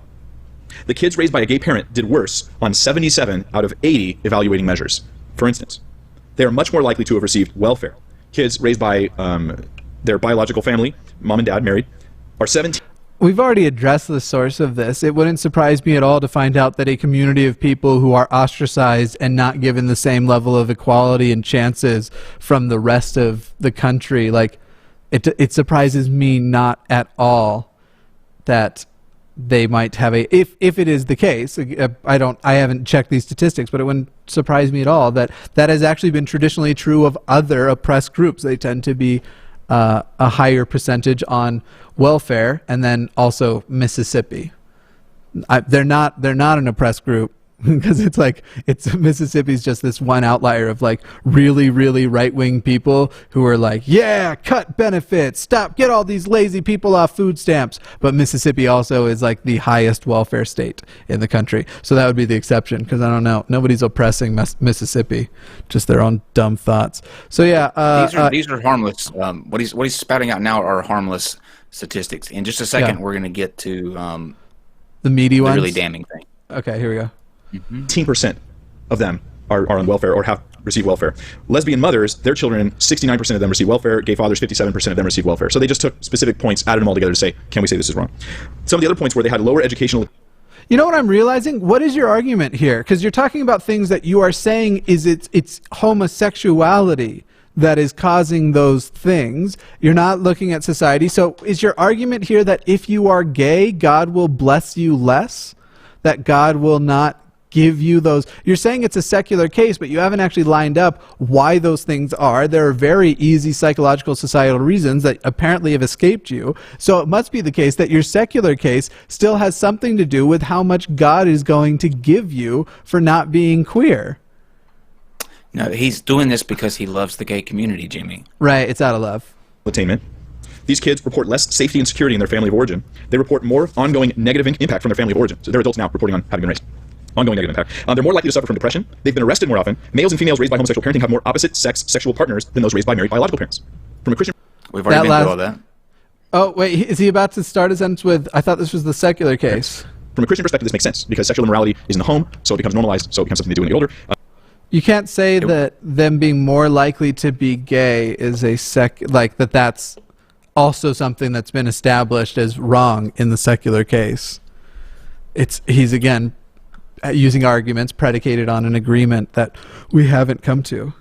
The kids raised by a gay parent did worse on 77 out of 80 evaluating measures. For instance, they are much more likely to have received welfare. Kids raised by their biological family, mom and dad married, are 17. We've already addressed the source of this. It wouldn't surprise me at all to find out that a community of people who are ostracized and not given the same level of equality and chances from the rest of the country, like, it surprises me not at all that they might have a, if it is the case, I haven't checked these statistics, but it wouldn't surprise me at all that that has actually been traditionally true of other oppressed groups. They tend to be a higher percentage on welfare, and then also Mississippi. They're not an oppressed group because Mississippi's just this one outlier of like really, really right-wing people who are like, yeah, cut benefits, get all these lazy people off food stamps. But Mississippi also is like the highest welfare state in the country. So that would be the exception, because I don't know, nobody's oppressing Mississippi, just their own dumb thoughts. So yeah, these are harmless. What he's spouting out now are harmless statistics. In just a second, we're going to get to the meaty ones, the really damning thing. Okay, here we go. 18% of them are on welfare or have received welfare. Lesbian mothers, their children, 69% of them receive welfare. Gay fathers, 57% of them receive welfare. So they just took specific points, added them all together to say, can we say this is wrong? Some of the other points where they had lower educational... You know what I'm realizing? What is your argument here? Because you're talking about things that you are saying is it's homosexuality that is causing those things. You're not looking at society. So is your argument here that if you are gay, God will bless you less? That God will not give you those? You're saying it's a secular case, but you haven't actually lined up why those things are. There are very easy psychological societal reasons that apparently have escaped you. So it must be the case that your secular case still has something to do with how much God is going to give you for not being queer. No, he's doing this because he loves the gay community, Jimmy. Right, it's out of love. Attainment. These kids report less safety and security in their family of origin. They report more ongoing negative impact from their family of origin. So they're adults now reporting on having been raised. Ongoing negative impact. They're more likely to suffer from depression. They've been arrested more often. Males and females raised by homosexual parenting have more opposite sex sexual partners than those raised by married biological parents. From a Christian... We've already been through all that. Oh, wait, is he about to start a sentence with, I thought this was the secular case. From a Christian perspective, this makes sense, because sexual immorality is in the home, so it becomes normalized, so it becomes something they do when they get older. You can't say that them being more likely to be gay is that's also something that's been established as wrong in the secular case. He's again using arguments predicated on an agreement that we haven't come to.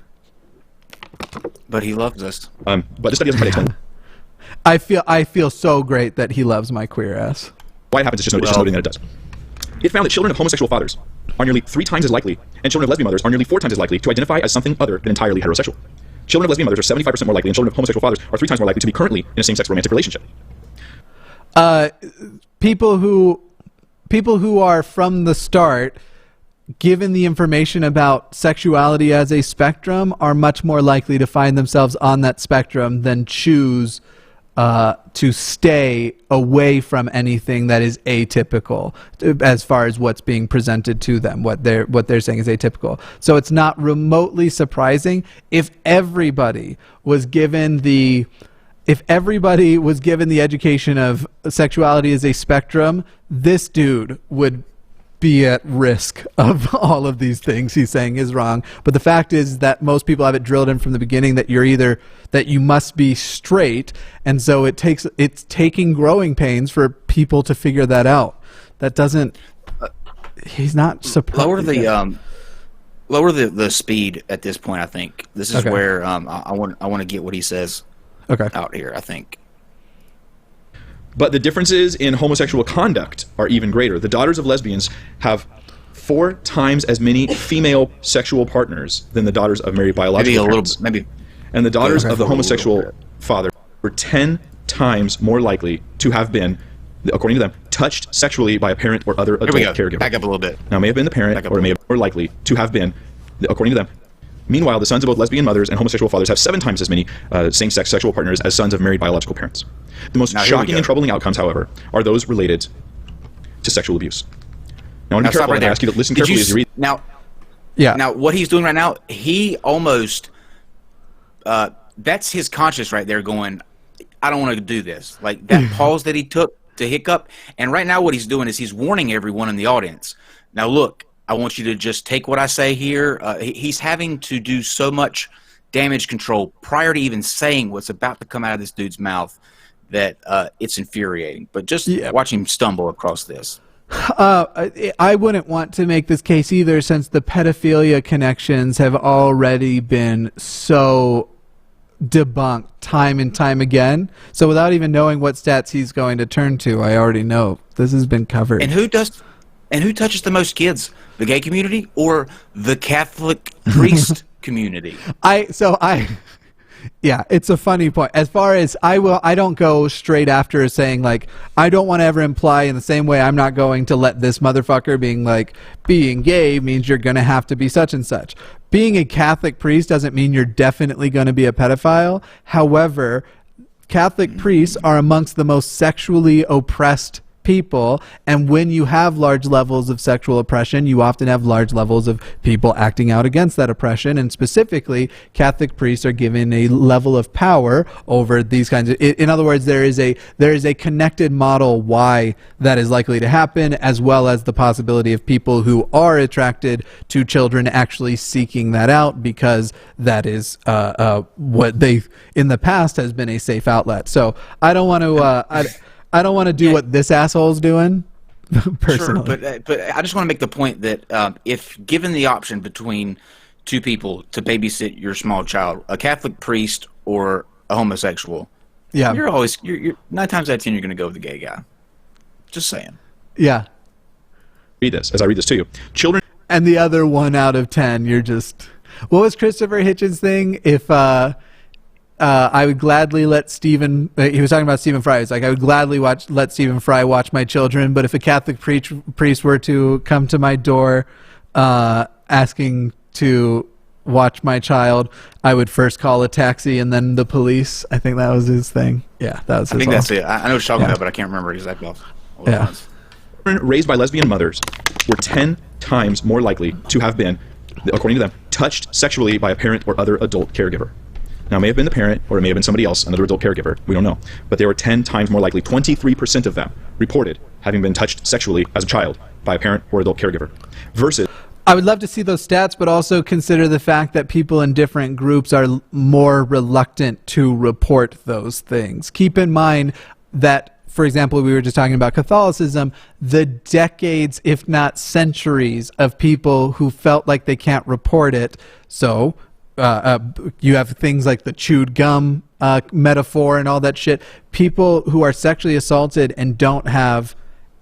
But he loves us. But this study doesn't quite explain. I feel so great that he loves my queer ass. Why it happens is just noting that it does. It found that children of homosexual fathers are nearly 3 times as likely, and children of lesbian mothers are nearly 4 times as likely to identify as something other than entirely heterosexual. Children of lesbian mothers are 75% more likely, and children of homosexual fathers are 3 times more likely to be currently in a same-sex romantic relationship. People who are from the start, given the information about sexuality as a spectrum, are much more likely to find themselves on that spectrum than choose to stay away from anything that is atypical as far as what's being presented to them. What they're saying is atypical. So it's not remotely surprising if everybody was given the education of sexuality as a spectrum, this dude would be at risk of all of these things he's saying is wrong. But the fact is that most people have it drilled in from the beginning that that you must be straight, and so it's taking growing pains for people to figure that out. That doesn't. He's not surprised. Lower the speed at this point. I think this is where I want to get what he says. Out here, I think. But the differences in homosexual conduct are even greater. The daughters of lesbians have 4 times as many female sexual partners than the daughters of married biological parents. And the daughters of the homosexual father were 10 times more likely to have been, according to them, touched sexually by a parent or other adult caregiver. Back up a little bit. Now, it may have been the parent, or it may have been more likely to have been, according to them. Meanwhile, the sons of both lesbian mothers and homosexual fathers have 7 times as many same-sex sexual partners as sons of married biological parents. The most shocking and troubling outcomes, however, are those related to sexual abuse. Now, I want to be careful and ask you to listen carefully as you read. Now, what he's doing right now, he almost that's his conscience right there going, I don't want to do this. Like that pause that he took to hiccup. And right now what he's doing is he's warning everyone in the audience. Now, look, I want you to just take what I say here. He's having to do so much damage control prior to even saying what's about to come out of this dude's mouth that it's infuriating. But just watch him stumble across this. I wouldn't want to make this case either, since the pedophilia connections have already been so debunked time and time again. So without even knowing what stats he's going to turn to, I already know this has been covered. And who touches the most kids? The gay community or the Catholic priest community? Yeah, it's a funny point. As far as I don't go straight after saying, like, I don't want to ever imply in the same way I'm not going to let this motherfucker being like, being gay means you're going to have to be such and such. Being a Catholic priest doesn't mean you're definitely going to be a pedophile. However, Catholic priests are amongst the most sexually oppressed people, and when you have large levels of sexual oppression, you often have large levels of people acting out against that oppression, and specifically Catholic priests are given a level of power over these kinds of, in other words, there is a connected model why that is likely to happen, as well as the possibility of people who are attracted to children actually seeking that out, because that is what they in the past has been a safe outlet. So I don't want to I don't want to do what this asshole's doing, personally. Sure, but I just want to make the point that if given the option between two people to babysit your small child, a Catholic priest or a homosexual, you're 9 times out of 10 you're going to go with the gay guy. Just saying. Yeah. Read this as I read this to you. Children. And the other 1 out of 10, you're just. What was Christopher Hitchens' thing? If I would gladly let Stephen. He was talking about Stephen Fry. He's like, I would gladly let Stephen Fry watch my children, but if a Catholic priest were to come to my door, asking to watch my child, I would first call a taxi and then the police. I think that was his thing. Yeah, that was. I think that's it. I know what you're talking about, but I can't remember exactly. Yeah. Children raised by lesbian mothers were 10 times more likely to have been, according to them, touched sexually by a parent or other adult caregiver. Now, it may have been the parent, or it may have been somebody else, another adult caregiver. We don't know. But they were 10 times more likely. 23% of them reported having been touched sexually as a child by a parent or adult caregiver. Versus... I would love to see those stats, but also consider the fact that people in different groups are more reluctant to report those things. Keep in mind that, for example, we were just talking about Catholicism, the decades, if not centuries, of people who felt like they can't report it. So... you have things like the chewed gum metaphor and all that shit. People who are sexually assaulted and don't have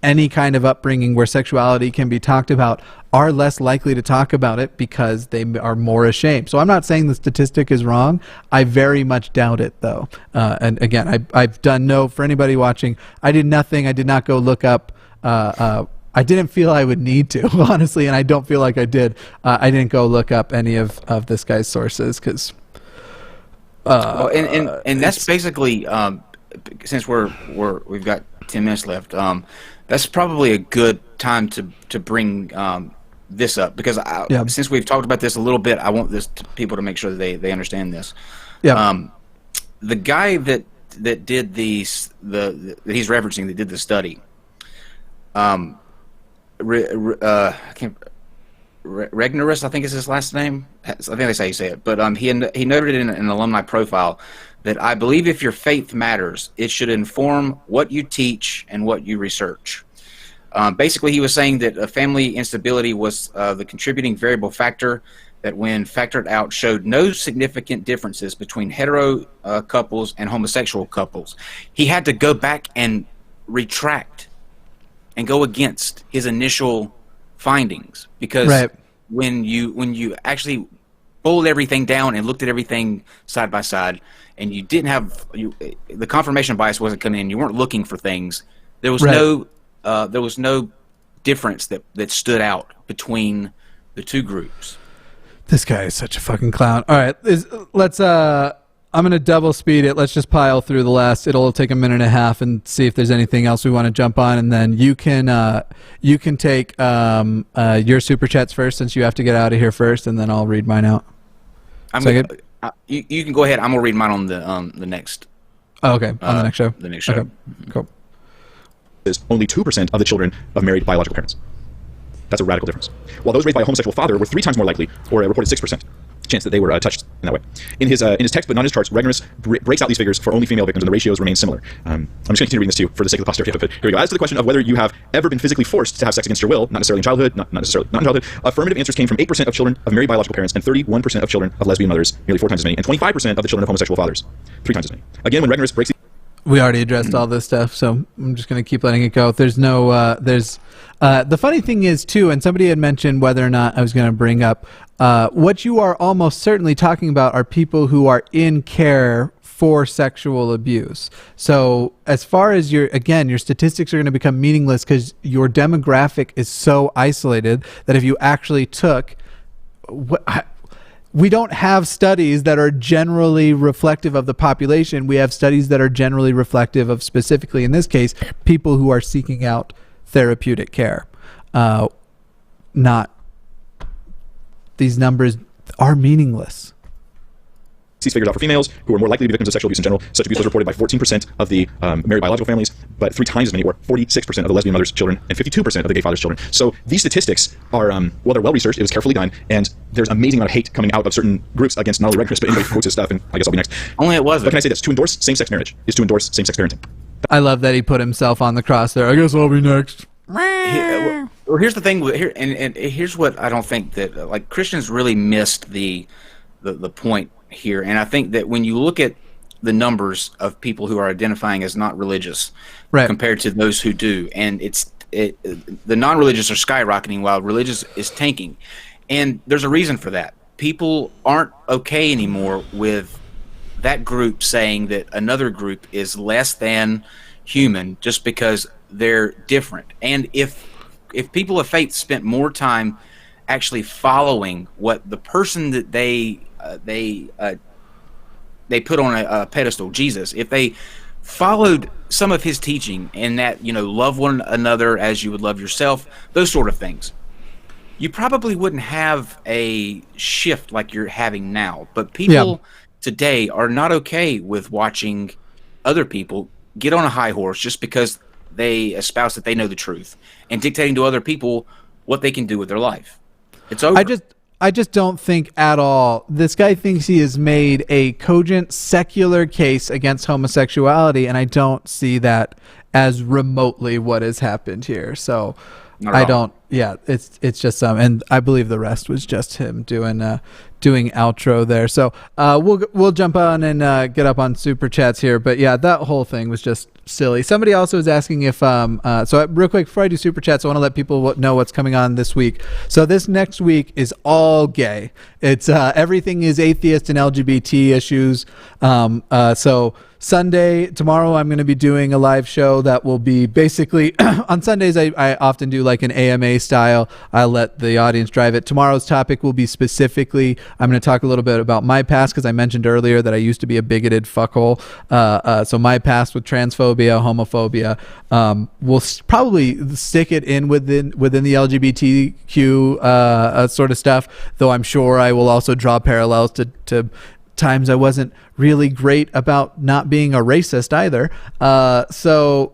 any kind of upbringing where sexuality can be talked about are less likely to talk about it because they are more ashamed. So I'm not saying the statistic is wrong. I very much doubt it, though. And again, I've done for anybody watching, I did nothing. I did not go look up I didn't feel I would need to, honestly, and I don't feel like I did. I didn't go look up any of this guy's sources because. And that's basically since we've got 10 minutes left. That's probably a good time to bring this up because since we've talked about this a little bit, I want people to make sure that they understand this. Yeah. The guy that did that he's referencing that did the study. Regnerus, I think is his last name. I think that's how you say it. But he noted in an alumni profile that I believe if your faith matters, it should inform what you teach and what you research. Basically, he was saying that family instability was the contributing variable factor that, when factored out, showed no significant differences between hetero couples and homosexual couples. He had to go back and retract and go against his initial findings because when you actually boiled everything down and looked at everything side by side, and you didn't have the confirmation bias wasn't coming in, you weren't looking for things. There was no difference that stood out between the two groups. This guy is such a fucking clown. All right, let's. I'm going to double speed it. Let's just pile through the last. It'll take a minute and a half and see if there's anything else we want to jump on, and then you can take your super chats first since you have to get out of here first, and then I'll read mine out. You can go ahead. I'm gonna read mine on the next. Oh, okay, on the next show. The next show. Okay, cool. Is only 2% of the children of married biological parents. That's a radical difference. While those raised by a homosexual father were 3 times more likely, or a reported 6% chance that they were touched in that way. In his text, but not his charts, Regnerus breaks out these figures for only female victims, and the ratios remain similar. I'm just going to continue reading this to you for the sake of the posterity of it. Here we go. As to the question of whether you have ever been physically forced to have sex against your will, not necessarily in childhood, not necessarily not in childhood, affirmative answers came from 8% of children of married biological parents and 31% of children of lesbian mothers, nearly 4 times as many, and 25% of the children of homosexual fathers, 3 times as many. Again, when Regnerus breaks We already addressed all this stuff, so I'm just going to keep letting it go. There's no, the funny thing is, too, and somebody had mentioned whether or not I was going to bring up, what you are almost certainly talking about are people who are in care for sexual abuse. So as far as your statistics are going to become meaningless because your demographic is so isolated that if you actually took... We don't have studies that are generally reflective of the population. We have studies that are generally reflective of, specifically in this case, people who are seeking out therapeutic care. These numbers are meaningless. These figures out for females who are more likely to be victims of sexual abuse in general. Such abuse was reported by 14% of the married biological families, but 3 times as many, or 46% of the lesbian mothers' children and 52% of the gay fathers' children. So these statistics are, well, they're well researched. It was carefully done, and there's an amazing amount of hate coming out of certain groups against not only Regnerus, but anybody who quotes his stuff. And I guess I'll be next. Only it wasn't. But can I say this? To endorse same-sex marriage is to endorse same-sex parenting. I love that he put himself on the cross there. I guess I'll be next. Well, here's the thing here, and here's what I don't think that like Christians really missed the point here, and I think that when you look at the numbers of people who are identifying as not religious, right, compared to those who do, and the non-religious are skyrocketing while religious is tanking, and there's a reason for that. People aren't okay anymore with that group saying that another group is less than human just because they're different. And if people of faith spent more time actually following what the person that they put on a pedestal, Jesus, if they followed some of his teaching and that, love one another as you would love yourself, those sort of things, you probably wouldn't have a shift like you're having now. But people today are not okay with watching other people get on a high horse just because they espouse that they know the truth and dictating to other people what they can do with their life. It's over. I just don't think at all. This guy thinks he has made a cogent secular case against homosexuality, and I don't see that as remotely what has happened here. So I don't. Yeah, it's just and I believe the rest was just him doing outro there. So we'll jump on and get up on super chats here. But yeah, that whole thing was just silly. Somebody also was asking if so real quick before I do super chats, I want to let people know what's coming on this week. So this next week is all gay. It's everything is atheist and LGBT issues. So Sunday, tomorrow, I'm going to be doing a live show that will be basically on Sundays. I often do like an AMA style. I'll let the audience drive it. Tomorrow's topic will be specifically, I'm going to talk a little bit about my past because I mentioned earlier that I used to be a bigoted fuckhole. So my past with transphobia, homophobia. We'll probably stick it in within the LGBTQ sort of stuff, though I'm sure I will also draw parallels to times I wasn't really great about not being a racist either. So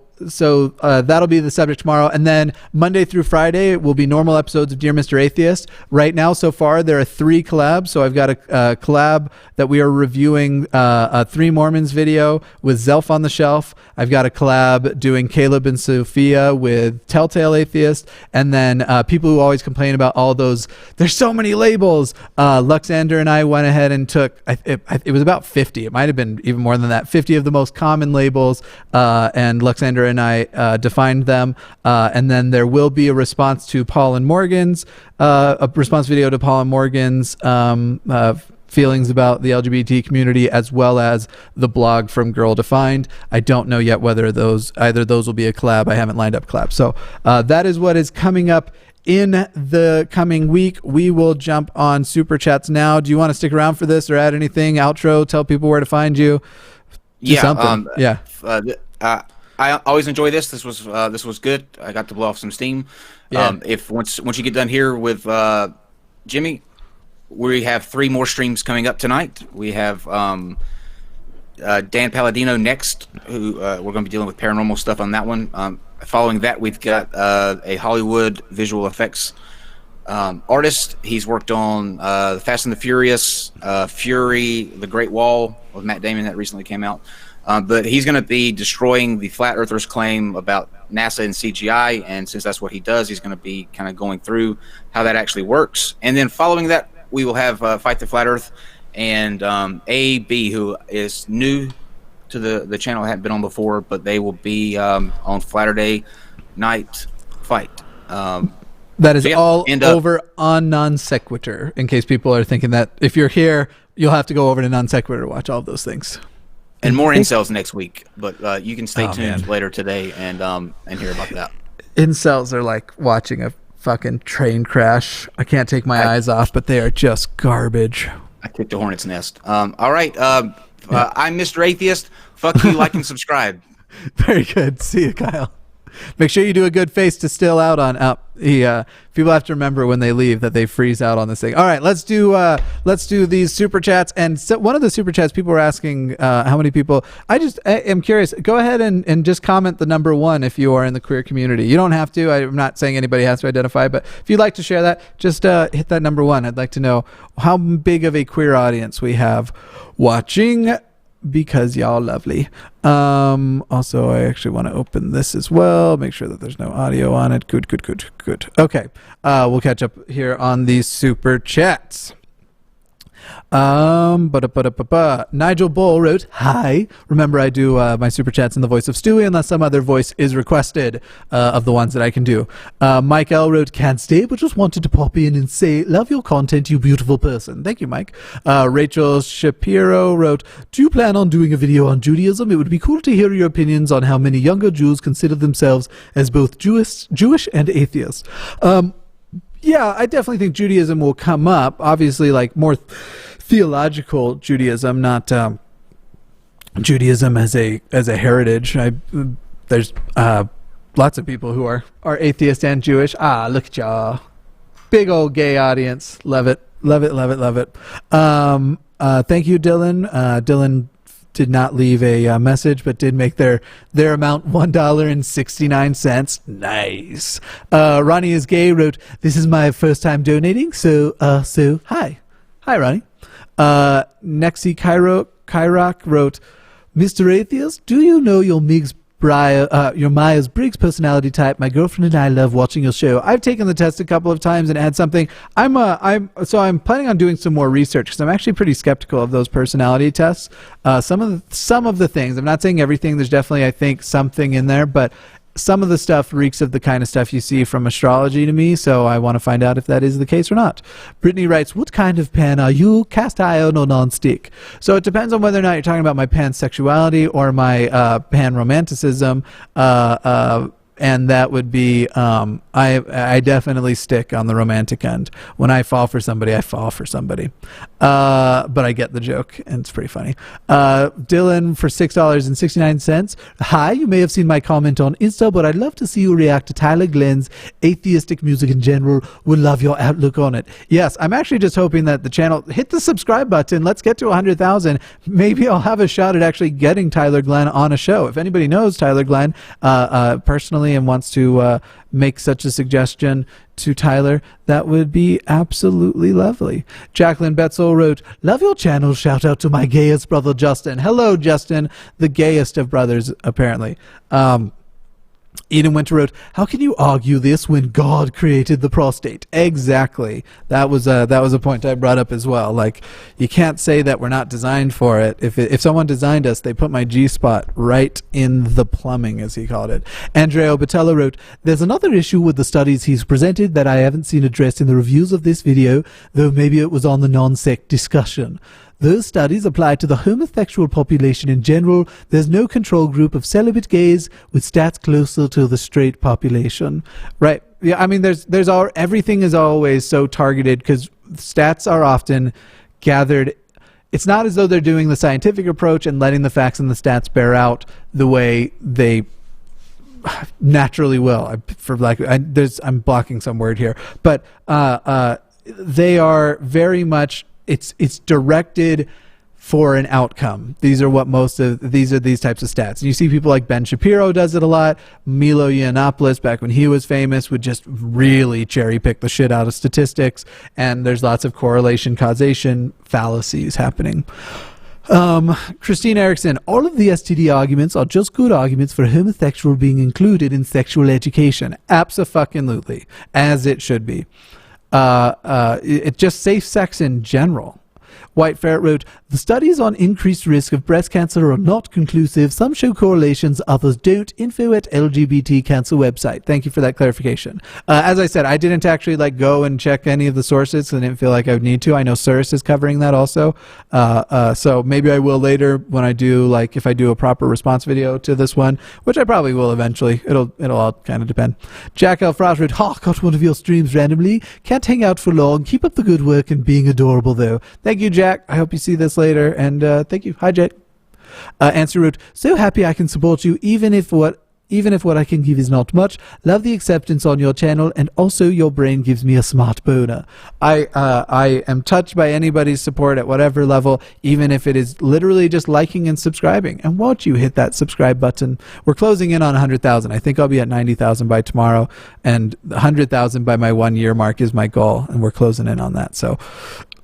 that'll be the subject tomorrow. And then Monday through Friday will be normal episodes of Dear Mr. Atheist. Right now, so far, there are 3 collabs. So I've got a collab that we are reviewing a 3 Mormons video with Zelf on the Shelf. I've got a collab doing Caleb and Sophia with Telltale Atheist. And then people who always complain about all those, there's so many labels. Luxander and I went ahead and took, it was about 50. It might have been even more than that. 50 of the most common labels. And Luxander and I defined them, and then there will be a response to Paul and Morgan's a response video to Paul and Morgan's feelings about the LGBT community, as well as the blog from Girl Defined. I don't know yet whether either of those will be a collab. I haven't lined up collabs. So that is what is coming up in the coming week. We will jump on super chats now. Do you want to stick around for this or add anything? Outro, tell people where to find you. Do something. I always enjoy this. This was good. I got to blow off some steam. Yeah. If once you get done here with Jimmy, we have 3 more streams coming up tonight. We have Dan Palladino next, who we're going to be dealing with paranormal stuff on that one. Following that, we've got a Hollywood visual effects artist. He's worked on Fast and the Furious, Fury, The Great Wall with Matt Damon that recently came out. But he's going to be destroying the Flat Earthers' claim about NASA and CGI, and since that's what he does, he's going to be kind of going through how that actually works. And then following that, we will have Fight the Flat Earth and AB, who is new to the channel, hadn't been on before, but they will be on Flatterday Night Fight. That is all over on NonSequitur, in case people are thinking that if you're here, you'll have to go over to NonSequitur to watch all of those things. And more incels next week, but you can stay tuned later today and hear about that. Incels are like watching a fucking train crash. I can't take my eyes off, but they are just garbage. I kicked a hornet's nest. All right. I'm Mr. Atheist. Fuck you, like and subscribe. Very good. See you, Kyle. Make sure you do a good face to still out on people have to remember when they leave that they freeze out on this thing. All right, let's do these super chats. And so one of the super chats, people were asking how many people. I am curious. Go ahead and just comment the number 1 if you are in the queer community. You don't have to. I'm not saying anybody has to identify, but if you'd like to share that, just hit that number 1. I'd like to know how big of a queer audience we have watching, because y'all lovely. Also, I actually want to open this as well, make sure that there's no audio on it. Good. Okay, we'll catch up here on these super chats. Nigel Bull wrote, "Hi. Remember, I do my super chats in the voice of Stewie unless some other voice is requested of the ones that I can do." Mike L wrote, "Can't stay, but just wanted to pop in and say, love your content, you beautiful person." Thank you, Mike. Rachel Shapiro wrote, "Do you plan on doing a video on Judaism? It would be cool to hear your opinions on how many younger Jews consider themselves as both Jewish and atheist." Yeah, I definitely think Judaism will come up. Obviously, like more theological Judaism, not Judaism as a heritage. There's lots of people who are atheist and Jewish. Look at y'all, big old gay audience. Love it. Thank you, Dylan. Dylan did not leave a message, but did make their amount $1.69. Nice. Ronnie is Gay wrote, "This is my first time donating, so hi, Ronnie." Nexi Kyrok wrote, "Mr. Atheist, do you know your Myers-Briggs personality type? My girlfriend and I love watching your show. I've taken the test a couple of times and had something. I'm planning on doing some more research because I'm actually pretty skeptical of those personality tests. Some of the things. I'm not saying everything. There's definitely, I think, something in there, but some of the stuff reeks of the kind of stuff you see from astrology to me, so I want to find out if that is the case or not." Brittany writes, "What kind of pan are you? Cast iron or non-stick?" So it depends on whether or not you're talking about my pansexuality or my pan-romanticism. And that would be, I definitely stick on the romantic end. When I fall for somebody, I fall for somebody. But I get the joke, and it's pretty funny. Dylan for $6.69. "Hi, you may have seen my comment on Insta, but I'd love to see you react to Tyler Glenn's atheistic music in general. Would love your outlook on it." Yes, I'm actually just hoping that the channel, hit the subscribe button. Let's get to 100,000. Maybe I'll have a shot at actually getting Tyler Glenn on a show. If anybody knows Tyler Glenn personally and wants to make such a suggestion to Tyler, that would be absolutely lovely. Jacqueline Betzel wrote, "Love your channel. Shout out to my gayest brother, Justin." Hello, Justin, the gayest of brothers, apparently. Eden Winter wrote, "How can you argue this when God created the prostate?" Exactly. That was a point I brought up as well. Like, you can't say that we're not designed for it. If someone designed us, they put my G-spot right in the plumbing, as he called it. Andrea Botella wrote, "There's another issue with the studies he's presented that I haven't seen addressed in the reviews of this video, though maybe it was on the non-sect discussion. Those studies apply to the homosexual population in general. There's no control group of celibate gays with stats closer to the straight population." Right. Yeah. I mean, everything is always so targeted because stats are often gathered. It's not as though they're doing the scientific approach and letting the facts and the stats bear out the way they naturally will. I'm blocking some word here, but they are very much, it's directed for an outcome. These are these types of stats. And you see people like Ben Shapiro does it a lot. Milo Yiannopoulos, back when he was famous, would just really cherry pick the shit out of statistics. And there's lots of correlation causation fallacies happening. Christine Erickson, all of the STD arguments are just good arguments for homosexual being included in sexual education. Abso-fucking-lutely, as it should be. It's just safe sex in general. White Ferret wrote, the studies on increased risk of breast cancer are not conclusive. Some show correlations, others don't. Info at LGBT cancer website. Thank you for that clarification. As I said, I didn't actually go and check any of the sources because I didn't feel like I would need to. I know Cirrus is covering that also. So maybe I will later when I do, if I do a proper response video to this one, which I probably will eventually. It'll all kind of depend. Jack L. Frost wrote, caught one of your streams randomly. Can't hang out for long. Keep up the good work and being adorable though. Thank you, Jack. I hope you see this later, and thank you. Hi, Jack. Answer wrote, so happy I can support you, even if what I can give is not much. Love the acceptance on your channel, and also your brain gives me a smart boner. I am touched by anybody's support at whatever level, even if it is literally just liking and subscribing. And won't you hit that subscribe button? We're closing in on 100,000. I think I'll be at 90,000 by tomorrow, and 100,000 by my 1 year mark is my goal, and we're closing in on that. So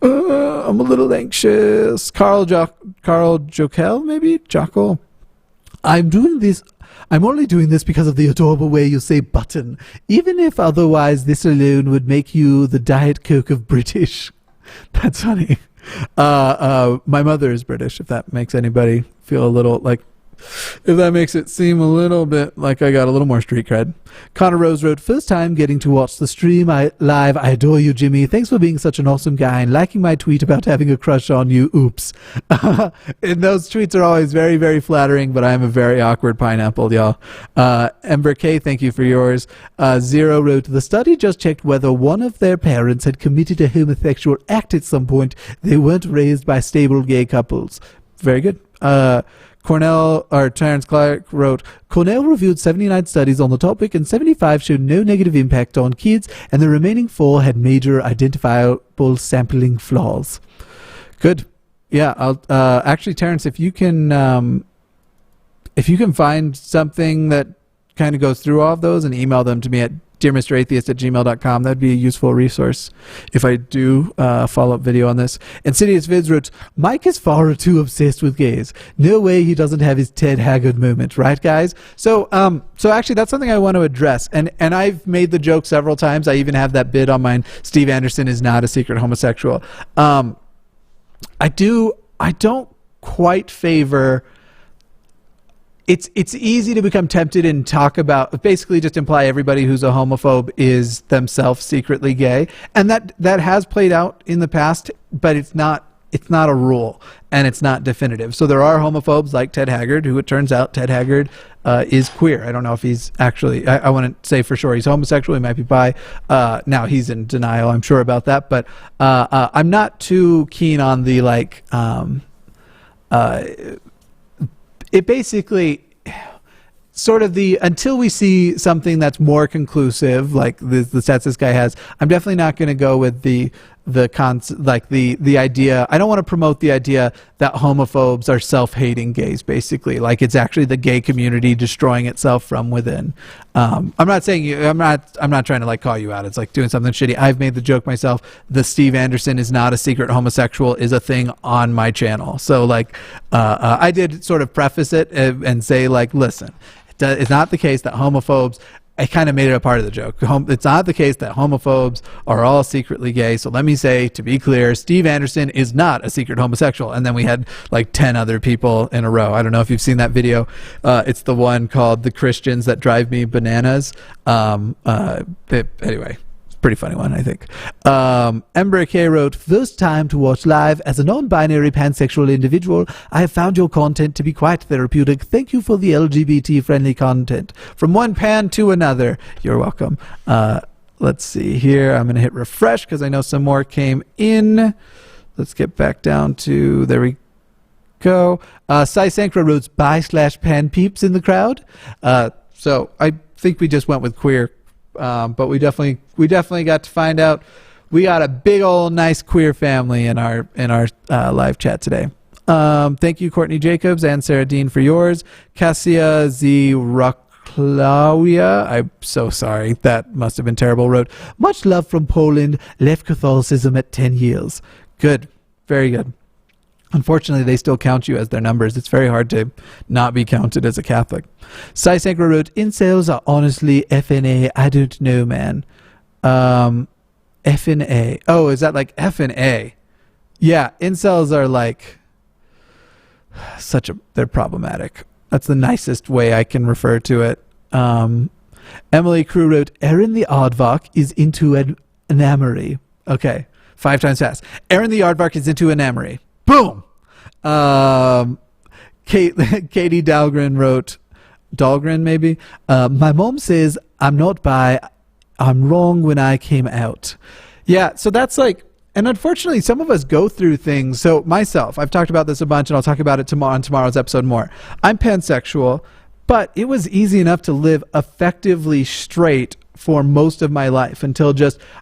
I'm a little anxious. Carl Jokel, maybe? Jokel. I'm only doing this because of the adorable way you say button. Even if otherwise this alone would make you the Diet Coke of British. That's funny. My mother is British, if that makes anybody feel a little if that makes it seem a little bit like I got a little more street cred. Connor Rose wrote, first time getting to watch the stream live. I adore you, Jimmy. Thanks for being such an awesome guy and liking my tweet about having a crush on you. Oops. And those tweets are always very, very flattering, but I am a very awkward pineapple, y'all. Ember K, thank you for yours. Zero wrote, the study just checked whether one of their parents had committed a homosexual act at some point. They weren't raised by stable gay couples. Very good. Terrence Clark wrote, Cornell reviewed 79 studies on the topic and 75 showed no negative impact on kids, and the remaining 4 had major identifiable sampling flaws. Good. Yeah, I'll actually, Terrence, if you can find something that kind of goes through all of those and email them to me at dearmratheist@gmail.com. That'd be a useful resource if I do follow-up video on this. Insidious Vids wrote, Mike is far too obsessed with gays. No way he doesn't have his Ted Haggard moment, right, guys? So actually, that's something I want to address. And I've made the joke several times. I even have that bit on mine. Steve Anderson is not a secret homosexual. I don't quite favor. It's easy to become tempted and talk about, basically just imply everybody who's a homophobe is themselves secretly gay, and that has played out in the past, but it's not a rule and it's not definitive. So there are homophobes like Ted Haggard, who it turns out Ted Haggard is queer. I don't know if he's actually, I wouldn't say for sure he's homosexual. He might be bi. Now he's in denial, I'm sure about that, but I'm not too keen on the it basically sort of until we see something that's more conclusive, like the stats this guy has. I'm definitely not going to go with the idea. I don't want to promote the idea that homophobes are self-hating gays, basically, like it's actually the gay community destroying itself from within. I'm not saying I'm not trying to call you out. It's like doing something shitty. I've made the joke myself. The Steve Anderson is not a secret homosexual is a thing on my channel. So I did sort of preface it and say listen, it's not the case that homophobes. I kind of made it a part of the joke. It's not the case that homophobes are all secretly gay. So let me say, to be clear, Steve Anderson is not a secret homosexual. And then we had 10 other people in a row. I don't know if you've seen that video. It's the one called The Christians That Drive Me Bananas. Anyway. Pretty funny one, I think. Ember K wrote, first time to watch live. As a non-binary pansexual individual, I have found your content to be quite therapeutic. Thank you for the LGBT-friendly content. From one pan to another. You're welcome. Let's see here. I'm going to hit refresh because I know some more came in. Let's get back down to, there we go. Sai Sankra wrote, bi/pan peeps in the crowd. So I think we just went with queer. But we definitely got to find out We got a big old nice queer family in our live chat today. Thank you, Courtney Jacobs and Sarah Dean, for yours. Cassia Z. Claudia, I'm so sorry. That must have been terrible. Wrote, much love from Poland. Left Catholicism at 10 years. Good. Very good. Unfortunately, they still count you as their numbers. It's very hard to not be counted as a Catholic. Sai Sankra wrote, incels are honestly FNA. I don't know, man. FNA. Oh, is that like FNA? Yeah, incels are like they're problematic. That's the nicest way I can refer to it. Emily Crew wrote, Aaron the Aardvark is into an amory. Okay, 5 times fast. Aaron the Aardvark is into an amory. Boom! Katie Dahlgren wrote, Dahlgren maybe? My mom says I'm not bi. I'm wrong when I came out. Yeah, so that's like, and unfortunately, some of us go through things. So myself, I've talked about this a bunch, and I'll talk about it on tomorrow's episode more. I'm pansexual, but it was easy enough to live effectively straight for most of my life until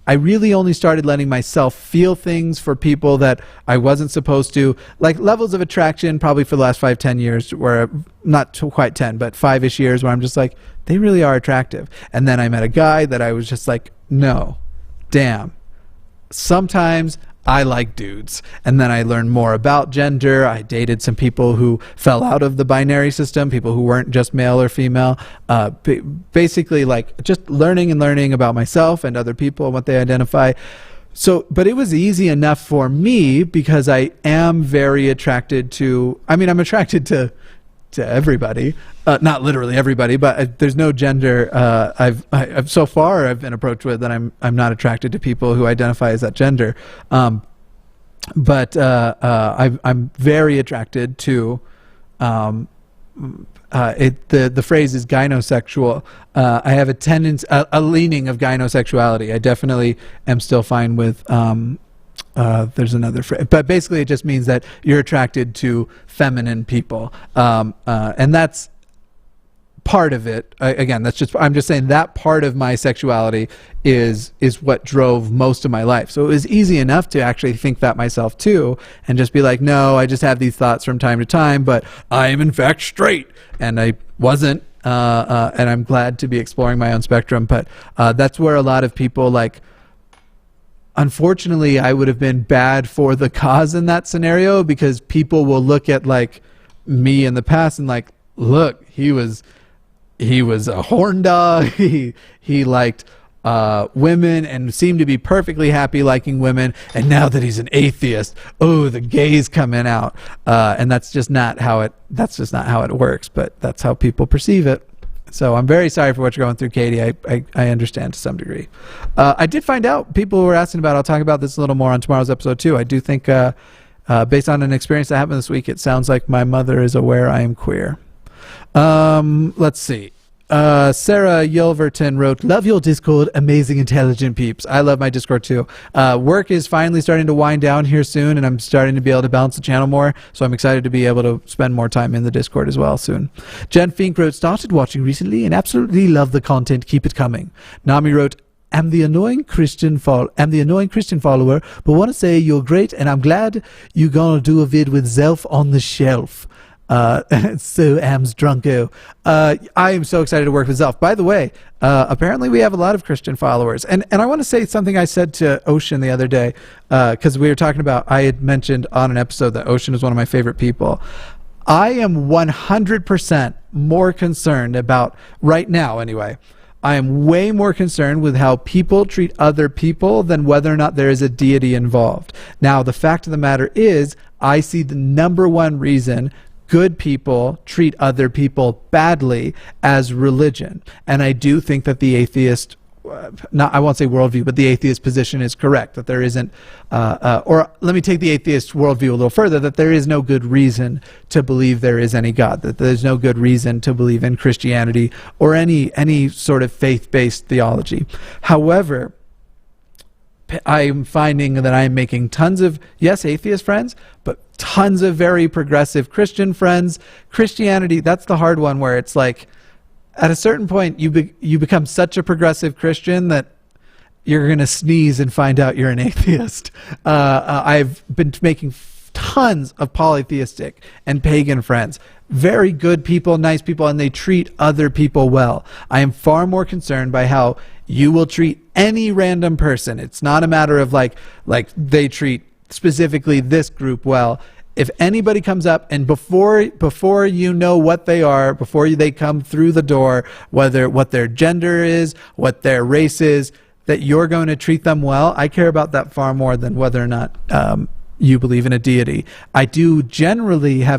I really only started letting myself feel things for people that I wasn't supposed to. Like levels of attraction probably for the last 5-10 years, where not quite 10, but 5-ish years, where I'm just like, they really are attractive. And then I met a guy that I was just like, no, damn. Sometimes I like dudes. And then I learned more about gender. I dated some people who fell out of the binary system, people who weren't just male or female. Basically, like just learning about myself and other people and what they identify. So, but it was easy enough for me because I am very attracted to, I'm attracted to everybody, not literally everybody, but there's no gender I've so far I've been approached with that I'm not attracted to people who identify as that gender, but I'm very attracted to the phrase is gynosexual. I have a tendency, a leaning of gynosexuality. I definitely am still fine with there's another phrase, but basically it just means that you're attracted to feminine people, and that's part of it. Again, I'm just saying that part of my sexuality is what drove most of my life. So it was easy enough to actually think that myself too, and just be like, no, I just have these thoughts from time to time, but I am in fact straight, and I wasn't. And I'm glad to be exploring my own spectrum, but that's where a lot of people like. Unfortunately, I would have been bad for the cause in that scenario, because people will look at like me in the past and like, look, he was a horn dog. He liked women and seemed to be perfectly happy liking women. And now that he's an atheist, oh, the gays coming out. And that's just not how it works. But that's how people perceive it. So I'm very sorry for what you're going through, Katie. I understand to some degree. I did find out, people were asking about, I'll talk about this a little more on tomorrow's episode too. I do think, based on an experience that happened this week, it sounds like my mother is aware I am queer. Let's see. Sarah Yelverton wrote, love your Discord, amazing intelligent peeps. I love my Discord too. Work is finally starting to wind down here soon, and I'm starting to be able to balance the channel more, so I'm excited to be able to spend more time in the Discord as well soon. Jen Fink wrote, started watching recently and absolutely love the content, keep it coming. Nami wrote, am the annoying Christian follower, but want to say you're great, and I'm glad you're gonna do a vid with Zelf on the shelf. So Am's Drunko. I am so excited to work with Zelf. By the way, apparently we have a lot of Christian followers. And I want to say something I said to Ocean the other day, because we were talking about, I had mentioned on an episode that Ocean is one of my favorite people. I am 100% more concerned about, right now anyway, I am way more concerned with how people treat other people than whether or not there is a deity involved. Now, the fact of the matter is, I see the number one reason good people treat other people badly as religion. And I do think that the atheist, I won't say worldview, but the atheist position is correct, that there isn't, or let me take the atheist worldview a little further, that there is no good reason to believe there is any God, that there's no good reason to believe in Christianity or any sort of faith-based theology. However, I'm finding that I'm making tons of, yes, atheist friends, but tons of very progressive Christian friends. Christianity, that's the hard one, where it's like, at a certain point, you become such a progressive Christian that you're going to sneeze and find out you're an atheist. I've been making tons of polytheistic and pagan friends. Very good people, nice people, and they treat other people well. I am far more concerned by how you will treat any random person. It's not a matter of like they treat specifically this group well. If anybody comes up and before you know what they are, before they come through the door, whether what their gender is, what their race is, that you're going to treat them well, I care about that far more than whether or not you believe in a deity. I do generally have